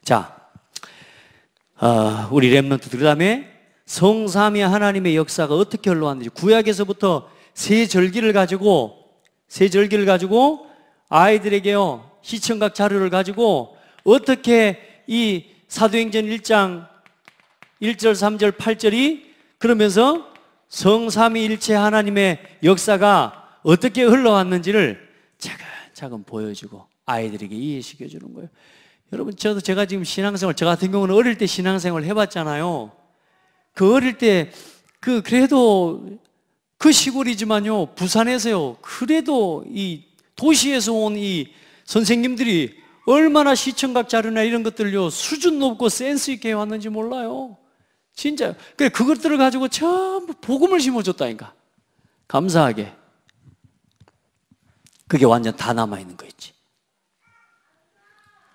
자, 우리 렘넌트들, 그 다음에 성삼위 하나님의 역사가 어떻게 흘러왔는지, 구약에서부터 세 절기를 가지고 아이들에게요, 시청각 자료를 가지고 어떻게 이 사도행전 1장 1절, 3절, 8절이 그러면서 성삼위일체 하나님의 역사가 어떻게 흘러왔는지를 차근차근 보여주고 아이들에게 이해시켜 주는 거예요. 여러분, 제가 지금 신앙생활, 저 같은 경우는 어릴 때 신앙생활 해봤잖아요. 그 어릴 때 그래도 그 시골이지만요, 부산에서요, 그래도 이 도시에서 온 이 선생님들이 얼마나 시청각 자료나 이런 것들요, 수준 높고 센스 있게 해왔는지 몰라요. 진짜. 그래, 그것들을 가지고 전부 복음을 심어줬다니까. 감사하게. 그게 완전 다 남아있는 거 있지.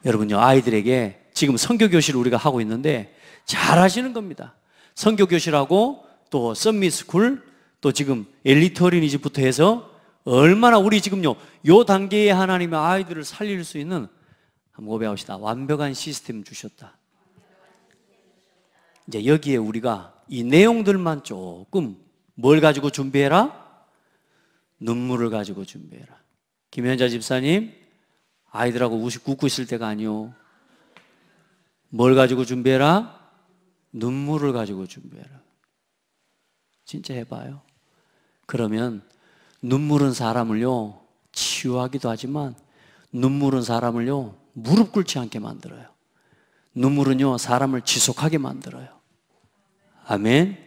여러분요, 아이들에게 지금 선교교실을 우리가 하고 있는데 잘 하시는 겁니다. 선교교실하고 또 썸밋스쿨, 또 지금 엘리트 어린이집부터 해서 얼마나 우리 지금요, 요 단계의 하나님의 아이들을 살릴 수 있는 한번 고백합시다. 완벽한 시스템 주셨다. 이제 여기에 우리가 이 내용들만 조금 뭘 가지고 준비해라? 눈물을 가지고 준비해라. 김현자 집사님, 아이들하고 웃고 있을 때가 아니요. 뭘 가지고 준비해라? 눈물을 가지고 준비해라. 진짜 해봐요. 그러면 눈물은 사람을요, 치유하기도 하지만 눈물은 사람을요, 무릎 꿇지 않게 만들어요. 눈물은요, 사람을 지속하게 만들어요. 아멘.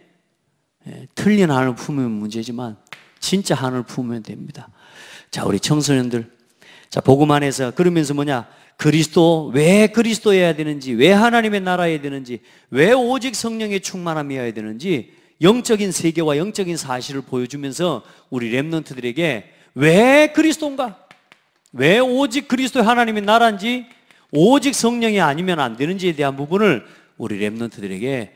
틀린 한을 품으면 문제지만 진짜 한을 품으면 됩니다. 자, 우리 청소년들, 자, 복음 안에서 그러면서 뭐냐? 왜 그리스도여야 되는지, 왜 하나님의 나라여야 되는지, 왜 오직 성령의 충만함이어야 되는지 영적인 세계와 영적인 사실을 보여주면서 우리 렘넌트들에게 왜 그리스도인가? 왜 오직 그리스도의 하나님의 나라인지, 오직 성령이 아니면 안 되는지에 대한 부분을 우리 렘넌트들에게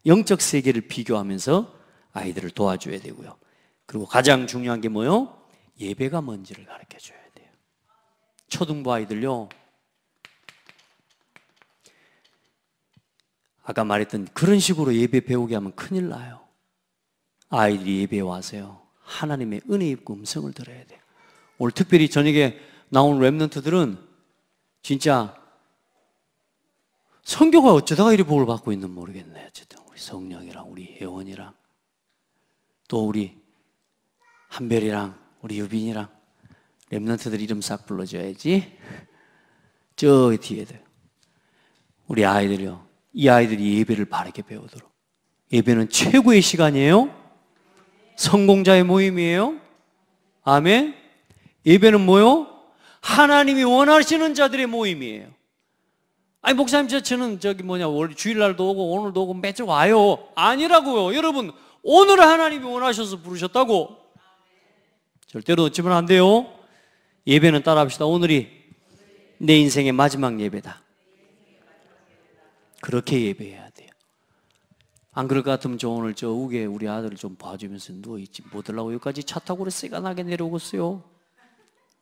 영적 세계를 비교하면서 아이들을 도와줘야 되고요. 그리고 가장 중요한 게 뭐요? 예배가 뭔지를 가르쳐 줘야 돼요. 초등부 아이들요, 아까 말했던 그런 식으로 예배 배우게 하면 큰일 나요. 아이들이 예배에 와서요, 하나님의 은혜 입고 음성을 들어야 돼요. 오늘 특별히 저녁에 나온 렘넌트들은 진짜 성교가 어쩌다가 이리 복을 받고 있는 모르겠네. 어쨌든 우리 성령이랑 우리 혜원이랑 또 우리 한별이랑 우리 유빈이랑 렘넌트들 이름 싹 불러줘야지. 저 뒤에도 우리 아이들이요, 이 아이들이 예배를 바르게 배우도록. 예배는 최고의 시간이에요. 성공자의 모임이에요. 아멘. 예배는 뭐요? 하나님이 원하시는 자들의 모임이에요. 아니, 목사님, 저는 원래 주일날도 오고 오늘도 오고 매주 와요. 아니라고요. 여러분, 오늘 하나님이 원하셔서 부르셨다고. 절대로 놓치면 안 돼요. 예배는 따라합시다. 오늘이 내 인생의 마지막 예배다. 그렇게 예배해야 돼요. 안 그럴 것 같으면 저 오늘 저 우게 우리 아들을 좀 봐주면서 누워있지 못 들라고 여기까지 차 타고 그래 새가나게 내려오겠어요.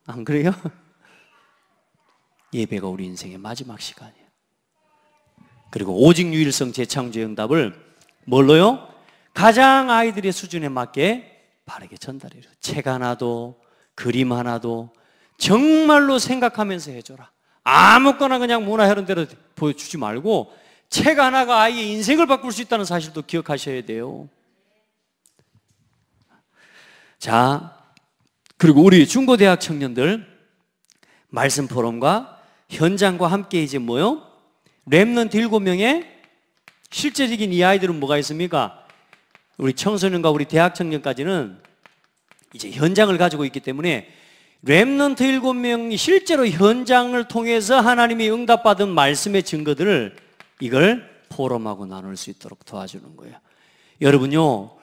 안 그래요? 예배가 우리 인생의 마지막 시간이에요. 그리고 오직 유일성 재창조의 응답을 뭘로요? 가장 아이들의 수준에 맞게 바르게 전달해요. 책 하나도 그림 하나도 정말로 생각하면서 해줘라. 아무거나 그냥 문화 흐름대로 보여주지 말고 책 하나가 아이의 인생을 바꿀 수 있다는 사실도 기억하셔야 돼요. 자, 그리고 우리 중고대학 청년들 말씀 포럼과 현장과 함께 이제 뭐요? 렘넌트 7명의 실제적인 이 아이들은 뭐가 있습니까? 우리 청소년과 우리 대학 청년까지는 이제 현장을 가지고 있기 때문에 렘넌트 7명이 실제로 현장을 통해서 하나님이 응답받은 말씀의 증거들을 이걸 포럼하고 나눌 수 있도록 도와주는 거예요. 여러분요,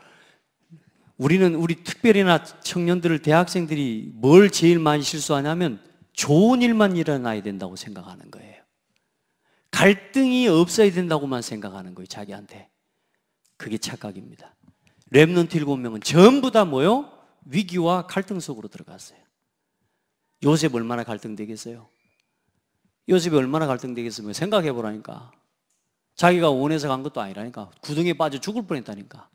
우리 특별히나 청년들을, 대학생들이 뭘 제일 많이 실수하냐면 좋은 일만 일어나야 된다고 생각하는 거예요. 갈등이 없어야 된다고만 생각하는 거예요, 자기한테. 그게 착각입니다. 렘넌트 7명은 전부 다 뭐요? 위기와 갈등 속으로 들어갔어요. 요셉 얼마나 갈등되겠어요? 요셉이 얼마나 갈등되겠어요? 생각해 보라니까. 자기가 원해서 간 것도 아니라니까. 구덩이에 빠져 죽을 뻔했다니까.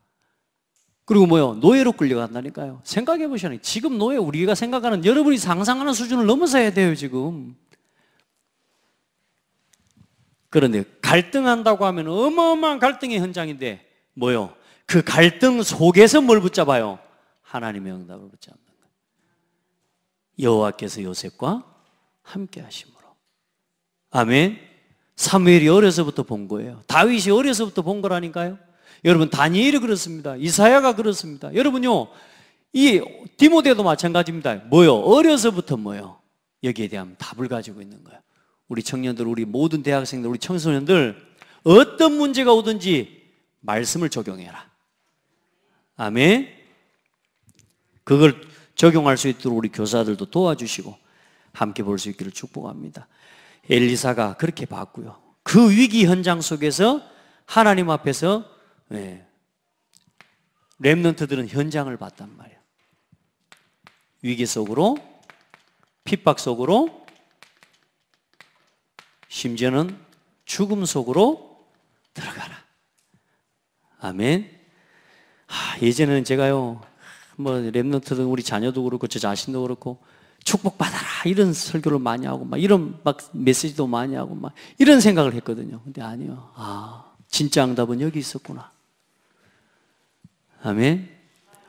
그리고 뭐요? 노예로 끌려간다니까요. 생각해 보시라니까. 지금 노예, 우리가 생각하는, 여러분이 상상하는 수준을 넘어서야 돼요, 지금. 그런데 갈등한다고 하면 어마어마한 갈등의 현장인데 뭐요? 그 갈등 속에서 뭘 붙잡아요? 하나님의 응답을 붙잡는 거예요. 여호와께서 요셉과 함께 하심으로. 아멘. 사무엘이 어려서부터 본 거예요. 다윗이 어려서부터 본 거라니까요. 여러분, 다니엘이 그렇습니다. 이사야가 그렇습니다. 여러분요, 이 디모데도 마찬가지입니다. 뭐요? 어려서부터 뭐요? 여기에 대한 답을 가지고 있는 거예요. 우리 청년들, 우리 모든 대학생들, 우리 청소년들 어떤 문제가 오든지 말씀을 적용해라. 아멘. 그걸 적용할 수 있도록 우리 교사들도 도와주시고 함께 볼 수 있기를 축복합니다. 엘리사가 그렇게 봤고요. 그 위기 현장 속에서 하나님 앞에서 렘넌트들은 현장을 봤단 말이에요. 위기 속으로, 핍박 속으로 심지어는 죽음 속으로 들어가라. 아멘. 예전에는 제가요, 뭐 랩런트든 우리 자녀도 그렇고 저 자신도 그렇고 축복받아라 이런 설교를 많이 하고 막 이런 막 메시지도 많이 하고 막 이런 생각을 했거든요. 근데 아니요. 진짜 응답은 여기 있었구나. 아멘.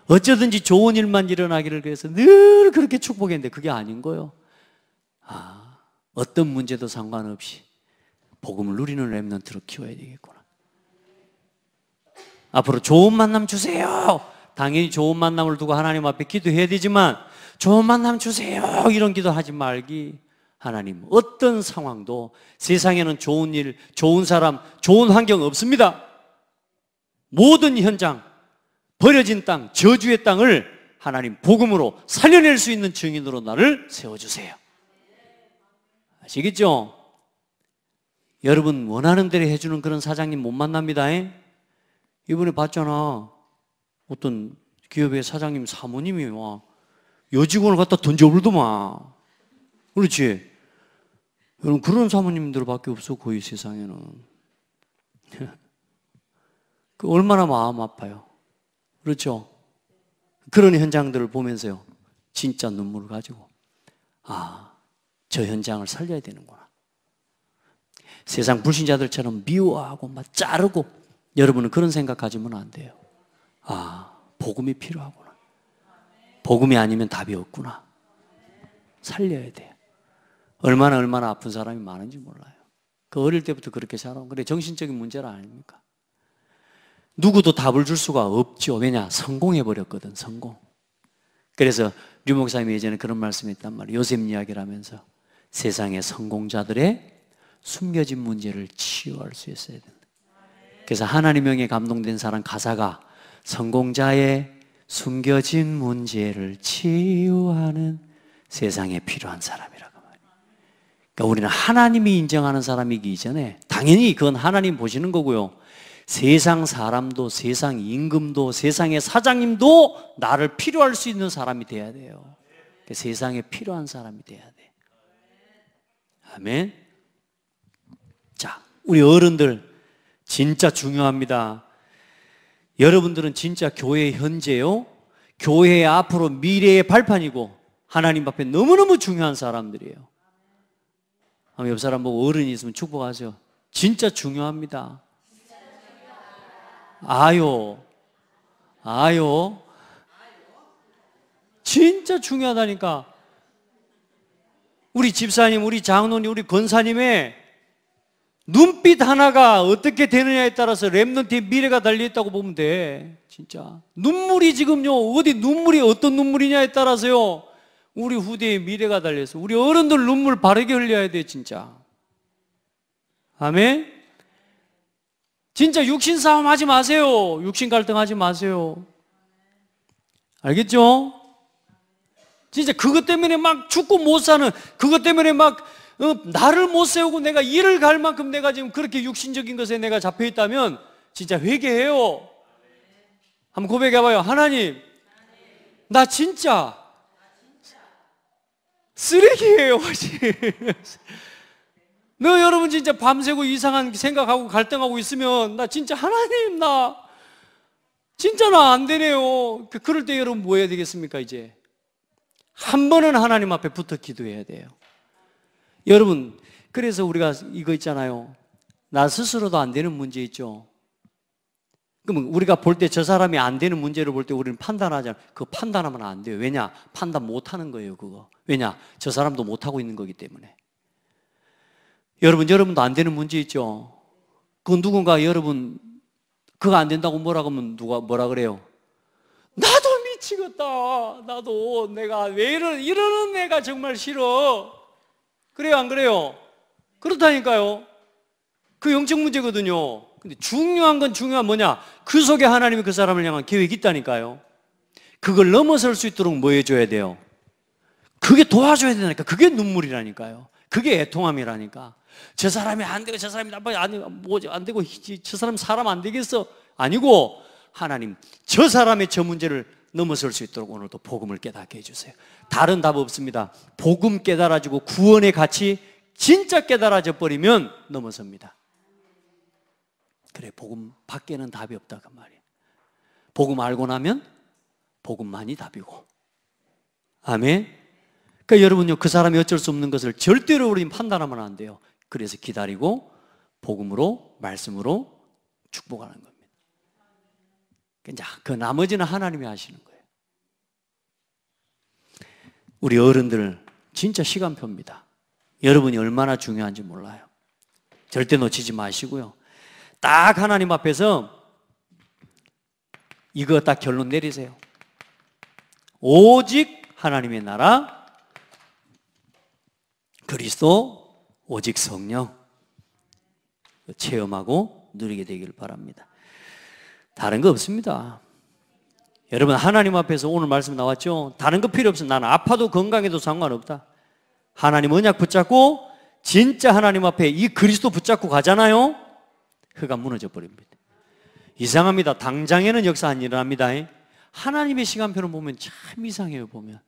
어쩌든지 좋은 일만 일어나기를 그래서 늘 그렇게 축복했는데 그게 아닌 거예요. 어떤 문제도 상관없이 복음을 누리는 랩런트로 키워야 되겠구나. 앞으로 좋은 만남 주세요. 당연히 좋은 만남을 두고 하나님 앞에 기도해야 되지만 좋은 만남 주세요 이런 기도하지 말기. 하나님 어떤 상황도 세상에는 좋은 일, 좋은 사람, 좋은 환경 없습니다. 모든 현장, 버려진 땅, 저주의 땅을 하나님 복음으로 살려낼 수 있는 증인으로 나를 세워주세요. 아시겠죠? 여러분 원하는 대로 해주는 그런 사장님 못 만납니다. 이번에 봤잖아. 어떤 기업의 사장님 사모님이 와 여직원을 갖다 던져버리더만. 그렇지? 여러분 그런 사모님들밖에 없어 거의 세상에는. 그 얼마나 마음 아파요. 그렇죠? 그런 현장들을 보면서요 진짜 눈물을 가지고 저 현장을 살려야 되는구나. 세상 불신자들처럼 미워하고 막 자르고 여러분은 그런 생각 가지면 안 돼요. 복음이 필요하구나. 복음이 아니면 답이 없구나. 살려야 돼요. 얼마나 아픈 사람이 많은지 몰라요. 그 어릴 때부터 그렇게 자라고. 그래 정신적인 문제라 아닙니까? 누구도 답을 줄 수가 없죠. 왜냐? 성공해버렸거든. 성공. 그래서 류 목사님이 예전에 그런 말씀했단 말이에요. 요셉 이야기를 하면서 세상의 성공자들의 숨겨진 문제를 치유할 수 있어야 된다. 그래서 하나님 명에 감동된 사람 가사가 성공자의 숨겨진 문제를 치유하는 세상에 필요한 사람이라고 말이에요. 그러니까 우리는 하나님이 인정하는 사람이기 이전에 당연히 그건 하나님 보시는 거고요. 세상 사람도 세상 임금도 세상의 사장님도 나를 필요할 수 있는 사람이 돼야 돼요. 그러니까 세상에 필요한 사람이 돼야 돼. 아멘. 자, 우리 어른들 진짜 중요합니다. 여러분들은 진짜 교회의 현재요, 교회의 앞으로 미래의 발판이고 하나님 앞에 너무너무 중요한 사람들이에요. 아마 옆 사람 보고 어른이 있으면 축복하세요. 진짜 중요합니다. 아요. 진짜 중요하다니까. 우리 집사님, 우리 장로님, 우리 권사님의 눈빛 하나가 어떻게 되느냐에 따라서 랩런트의 미래가 달려있다고 보면 돼. 진짜 눈물이 지금요 어디 눈물이 어떤 눈물이냐에 따라서요 우리 후대의 미래가 달려있어. 우리 어른들 눈물 바르게 흘려야 돼. 진짜. 아멘. 진짜 육신 싸움 하지 마세요. 육신 갈등 하지 마세요. 알겠죠? 진짜 그것 때문에 막 죽고 못 사는, 그것 때문에 막 나를 못 세우고 내가 일을 갈 만큼 내가 지금 그렇게 육신적인 것에 내가 잡혀 있다면 진짜 회개해요. 한번 고백해봐요. 하나님, 나 진짜 쓰레기예요. 너 여러분 진짜 밤새고 이상한 생각하고 갈등하고 있으면 나 진짜 하나님 나 진짜 나 안 되네요. 그럴 때 여러분 뭐 해야 되겠습니까? 이제 한 번은 하나님 앞에 붙어 기도해야 돼요. 여러분 그래서 우리가 이거 있잖아요. 나 스스로도 안 되는 문제 있죠. 그러면 우리가 볼 때 저 사람이 안 되는 문제를 볼 때 우리는 판단하잖아요. 그거 판단하면 안 돼요. 왜냐? 판단 못하는 거예요. 그거. 왜냐? 저 사람도 못하고 있는 거기 때문에. 여러분도 안 되는 문제 있죠. 그 누군가 여러분 그거 안 된다고 뭐라고 하면 누가 뭐라 그래요? 나도 미치겠다. 나도 내가 왜 이러는 애가 정말 싫어. 그래요 안 그래요? 그렇다니까요. 그 영적 문제거든요. 근데 중요한 건 뭐냐? 그 속에 하나님이 그 사람을 향한 계획이 있다니까요. 그걸 넘어설 수 있도록 뭐 해줘야 돼요? 그게 도와줘야 되니까. 그게 눈물이라니까요. 그게 애통함이라니까. 저 사람이 안 되고 저 사람이 나빠요. 안 되고 저 사람 안 되겠어. 아니고 하나님 저 사람의 저 문제를 넘어설 수 있도록 오늘도 복음을 깨닫게 해주세요. 다른 답 없습니다. 복음 깨달아지고 구원의 가치 진짜 깨달아져 버리면 넘어섭니다. 그래, 복음 밖에는 답이 없다 그 말이에요. 복음 알고 나면 복음만이 답이고. 아멘. 그러니까 여러분요, 그 사람이 어쩔 수 없는 것을 절대로 우리는 판단하면 안 돼요. 그래서 기다리고 복음으로, 말씀으로 축복하는 겁니다. 이제 그 나머지는 하나님이 하시는 거예요. 우리 어른들 진짜 시간표입니다. 여러분이 얼마나 중요한지 몰라요. 절대 놓치지 마시고요. 딱 하나님 앞에서 이거 딱 결론 내리세요. 오직 하나님의 나라, 그리스도, 오직 성령 체험하고 누리게 되기를 바랍니다. 다른 거 없습니다. 여러분, 하나님 앞에서 오늘 말씀 나왔죠? 다른 거 필요 없어. 나는 아파도 건강해도 상관없다. 하나님 언약 붙잡고 진짜 하나님 앞에 이 그리스도 붙잡고 가잖아요? 그가 무너져 버립니다. 이상합니다. 당장에는 역사 안 일어납니다. 하나님의 시간표를 보면 참 이상해요. 보면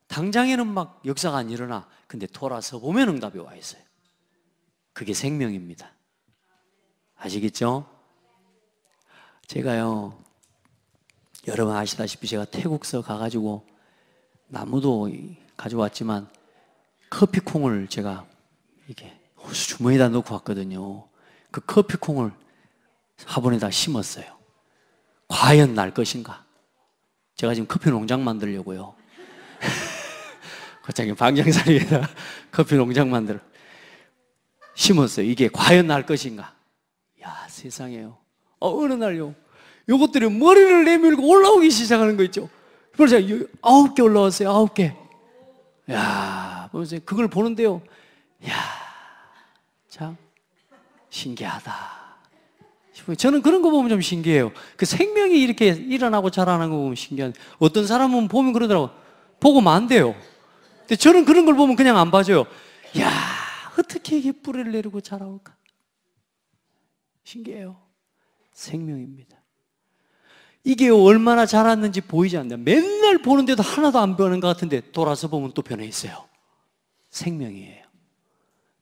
당장에는 막 역사가 안 일어나. 근데 돌아서 보면 응답이 와 있어요. 그게 생명입니다. 아시겠죠? 제가요, 여러분 아시다시피 제가 태국서 가가지고 나무도 가져왔지만 커피콩을 제가 이렇게 주머니에다 넣고 왔거든요. 그 커피콩을 화분에다 심었어요. 과연 날 것인가? 제가 지금 커피 농장 만들려고요. 거창에 방장사리에다 커피 농장 만들어 심었어요. 이게 과연 날 것인가? 야, 세상에요. 어느 날요, 요것들이 머리를 내밀고 올라오기 시작하는 거 있죠. 그래서 9개 올라왔어요. 9개. 야, 보세요. 그걸 보는데요, 야, 참 신기하다. 저는 그런 거 보면 좀 신기해요. 그 생명이 이렇게 일어나고 자라는 거 보면 신기한. 어떤 사람은 보면 그러더라고. 보고 안 돼요. 근데 저는 그런 걸 보면 그냥 안 봐줘요. 야, 어떻게 이게 뿌리를 내리고 자라올까? 신기해요. 생명입니다. 이게 얼마나 자랐는지 보이지 않나요? 맨날 보는데도 하나도 안 변하는 것 같은데 돌아서 보면 또 변해 있어요. 생명이에요.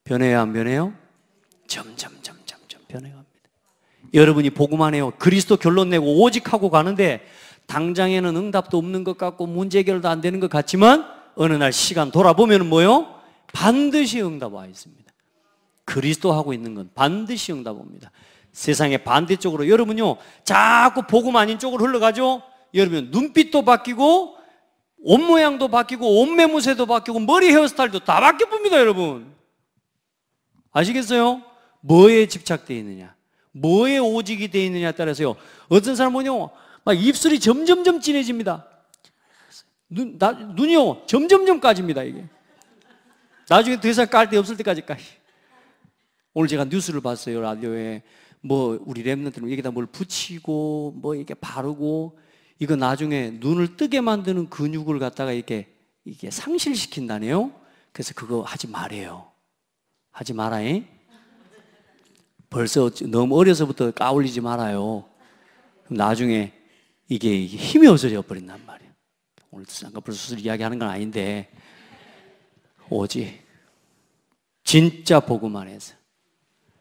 변해요, 안 변해요? 점점 변해갑니다. 여러분이 복음 안에요, 그리스도 결론 내고 오직 하고 가는데 당장에는 응답도 없는 것 같고 문제 해결도 안 되는 것 같지만 어느 날 시간 돌아보면 뭐요? 반드시 응답 와 있습니다. 그리스도 하고 있는 건 반드시 응답 옵니다. 세상의 반대쪽으로 여러분요, 자꾸 복음 아닌 쪽으로 흘러가죠? 여러분 눈빛도 바뀌고 옷 모양도 바뀌고 옷 매무새도 바뀌고 머리 헤어스타일도 다 바뀌어봅니다. 여러분 아시겠어요? 뭐에 집착되어 있느냐, 뭐에 오직이 되어 있느냐에 따라서요, 어떤 사람은요 막 입술이 점점점 진해집니다. 눈이요 점점점 까집니다. 이게 나중에 더 이상 깔 데 없을 때까지 까. 오늘 제가 뉴스를 봤어요. 라디오에 뭐 우리 랩런트는 여기다 뭘 붙이고 뭐 이렇게 바르고 이거 나중에 눈을 뜨게 만드는 근육을 갖다가 이게 상실시킨다네요. 그래서 그거 하지 말아요. 하지 말아요. 벌써 너무 어려서부터 까올리지 말아요. 그럼 나중에 이게 힘이 없어져 버린단 말이에요. 오늘 쌍꺼풀 수술 이야기하는 건 아닌데 오직 진짜 복음 안에서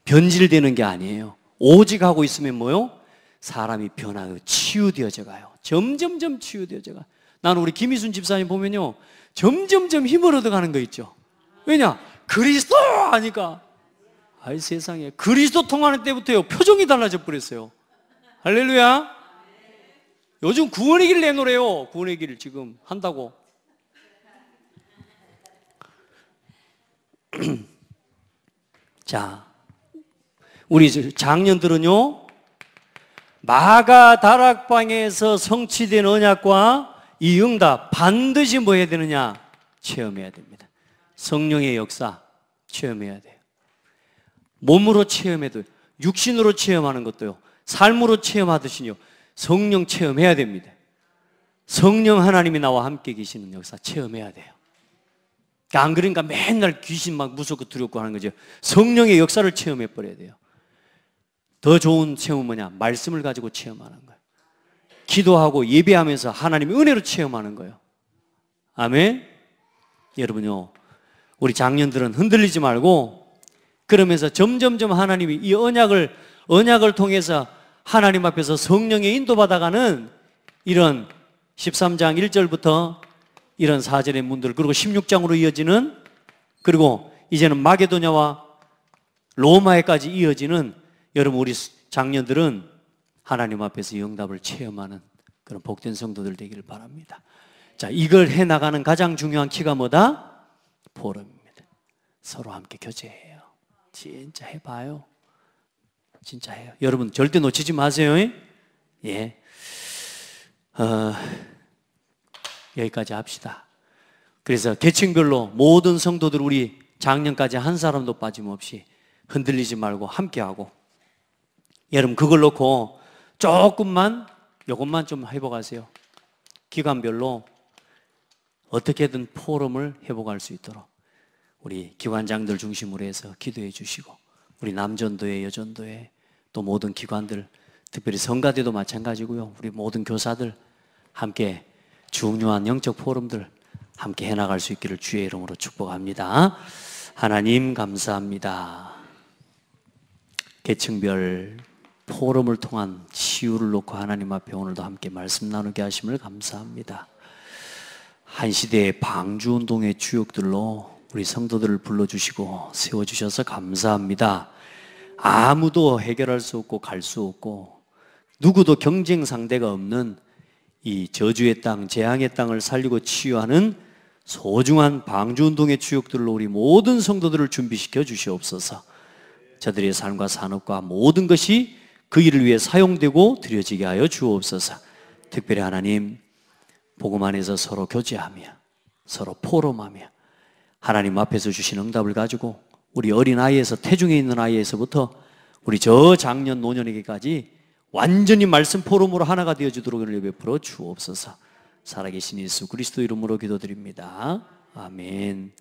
변질되는 게 아니에요. 오직 하고 있으면 뭐요? 사람이 변하고 치유되어져 가요. 점점점 치유되어져 가. 나는 우리 김희순 집사님 보면요, 점점점 힘을 얻어가는 거 있죠. 왜냐? 그리스도 하니까. 아이 세상에, 그리스도 통하는 때부터요 표정이 달라져 버렸어요. 할렐루야. 요즘 구원의 길 내놓으래요. 구원의 길 지금 한다고. 자, 우리 장년들은요, 마가 다락방에서 성취된 언약과 이 응답 반드시 뭐 해야 되느냐? 체험해야 됩니다. 성령의 역사 체험해야 돼요. 몸으로 체험해도, 육신으로 체험하는 것도요, 삶으로 체험하듯이요, 성령 체험해야 됩니다. 성령 하나님이 나와 함께 계시는 역사 체험해야 돼요. 안 그러니까 맨날 귀신 막 무섭고 두렵고 하는 거죠. 성령의 역사를 체험해 버려야 돼요. 더 좋은 체험은 뭐냐? 말씀을 가지고 체험하는 거예요. 기도하고 예배하면서 하나님의 은혜로 체험하는 거예요. 아멘. 여러분요, 우리 장년들은 흔들리지 말고 그러면서 점점점 하나님이 이 언약을 통해서 하나님 앞에서 성령의 인도받아가는 이런 13장 1절부터 이런 4절의 문들, 그리고 16장으로 이어지는, 그리고 이제는 마게도냐와 로마에까지 이어지는, 여러분 우리 장년들은 하나님 앞에서 영답을 체험하는 그런 복된 성도들 되기를 바랍니다. 자, 이걸 해나가는 가장 중요한 키가 뭐다? 포럼입니다. 서로 함께 교제해요. 진짜 해봐요. 진짜 해요. 여러분 절대 놓치지 마세요. 예. 여기까지 합시다. 그래서 계층별로 모든 성도들, 우리 작년까지 한 사람도 빠짐없이 흔들리지 말고 함께하고, 여러분 그걸 놓고 조금만, 요것만 좀 회복하세요. 기관별로 어떻게든 포럼을 회복할 수 있도록 우리 기관장들 중심으로 해서 기도해 주시고, 우리 남전도회, 여전도회, 또 모든 기관들, 특별히 성가대도 마찬가지고요. 우리 모든 교사들 함께 중요한 영적 포럼들 함께 해나갈 수 있기를 주의 이름으로 축복합니다. 하나님 감사합니다. 계층별 포럼을 통한 치유를 놓고 하나님 앞에 오늘도 함께 말씀 나누게 하심을 감사합니다. 한 시대의 방주운동의 주역들로 우리 성도들을 불러주시고 세워주셔서 감사합니다. 아무도 해결할 수 없고 갈 수 없고 누구도 경쟁 상대가 없는 이 저주의 땅, 재앙의 땅을 살리고 치유하는 소중한 방주운동의 주역들로 우리 모든 성도들을 준비시켜 주시옵소서. 저들의 삶과 산업과 모든 것이 그 일을 위해 사용되고 드려지게 하여 주옵소서. 특별히 하나님, 복음 안에서 서로 교제하며 서로 포럼하며 하나님 앞에서 주신 응답을 가지고 우리 어린아이에서, 태중에 있는 아이에서부터 우리 저 장년 노년에게까지 완전히 말씀 포럼으로 하나가 되어지도록 은혜 베풀어 주옵소서. 살아계신 예수 그리스도 이름으로 기도드립니다. 아멘.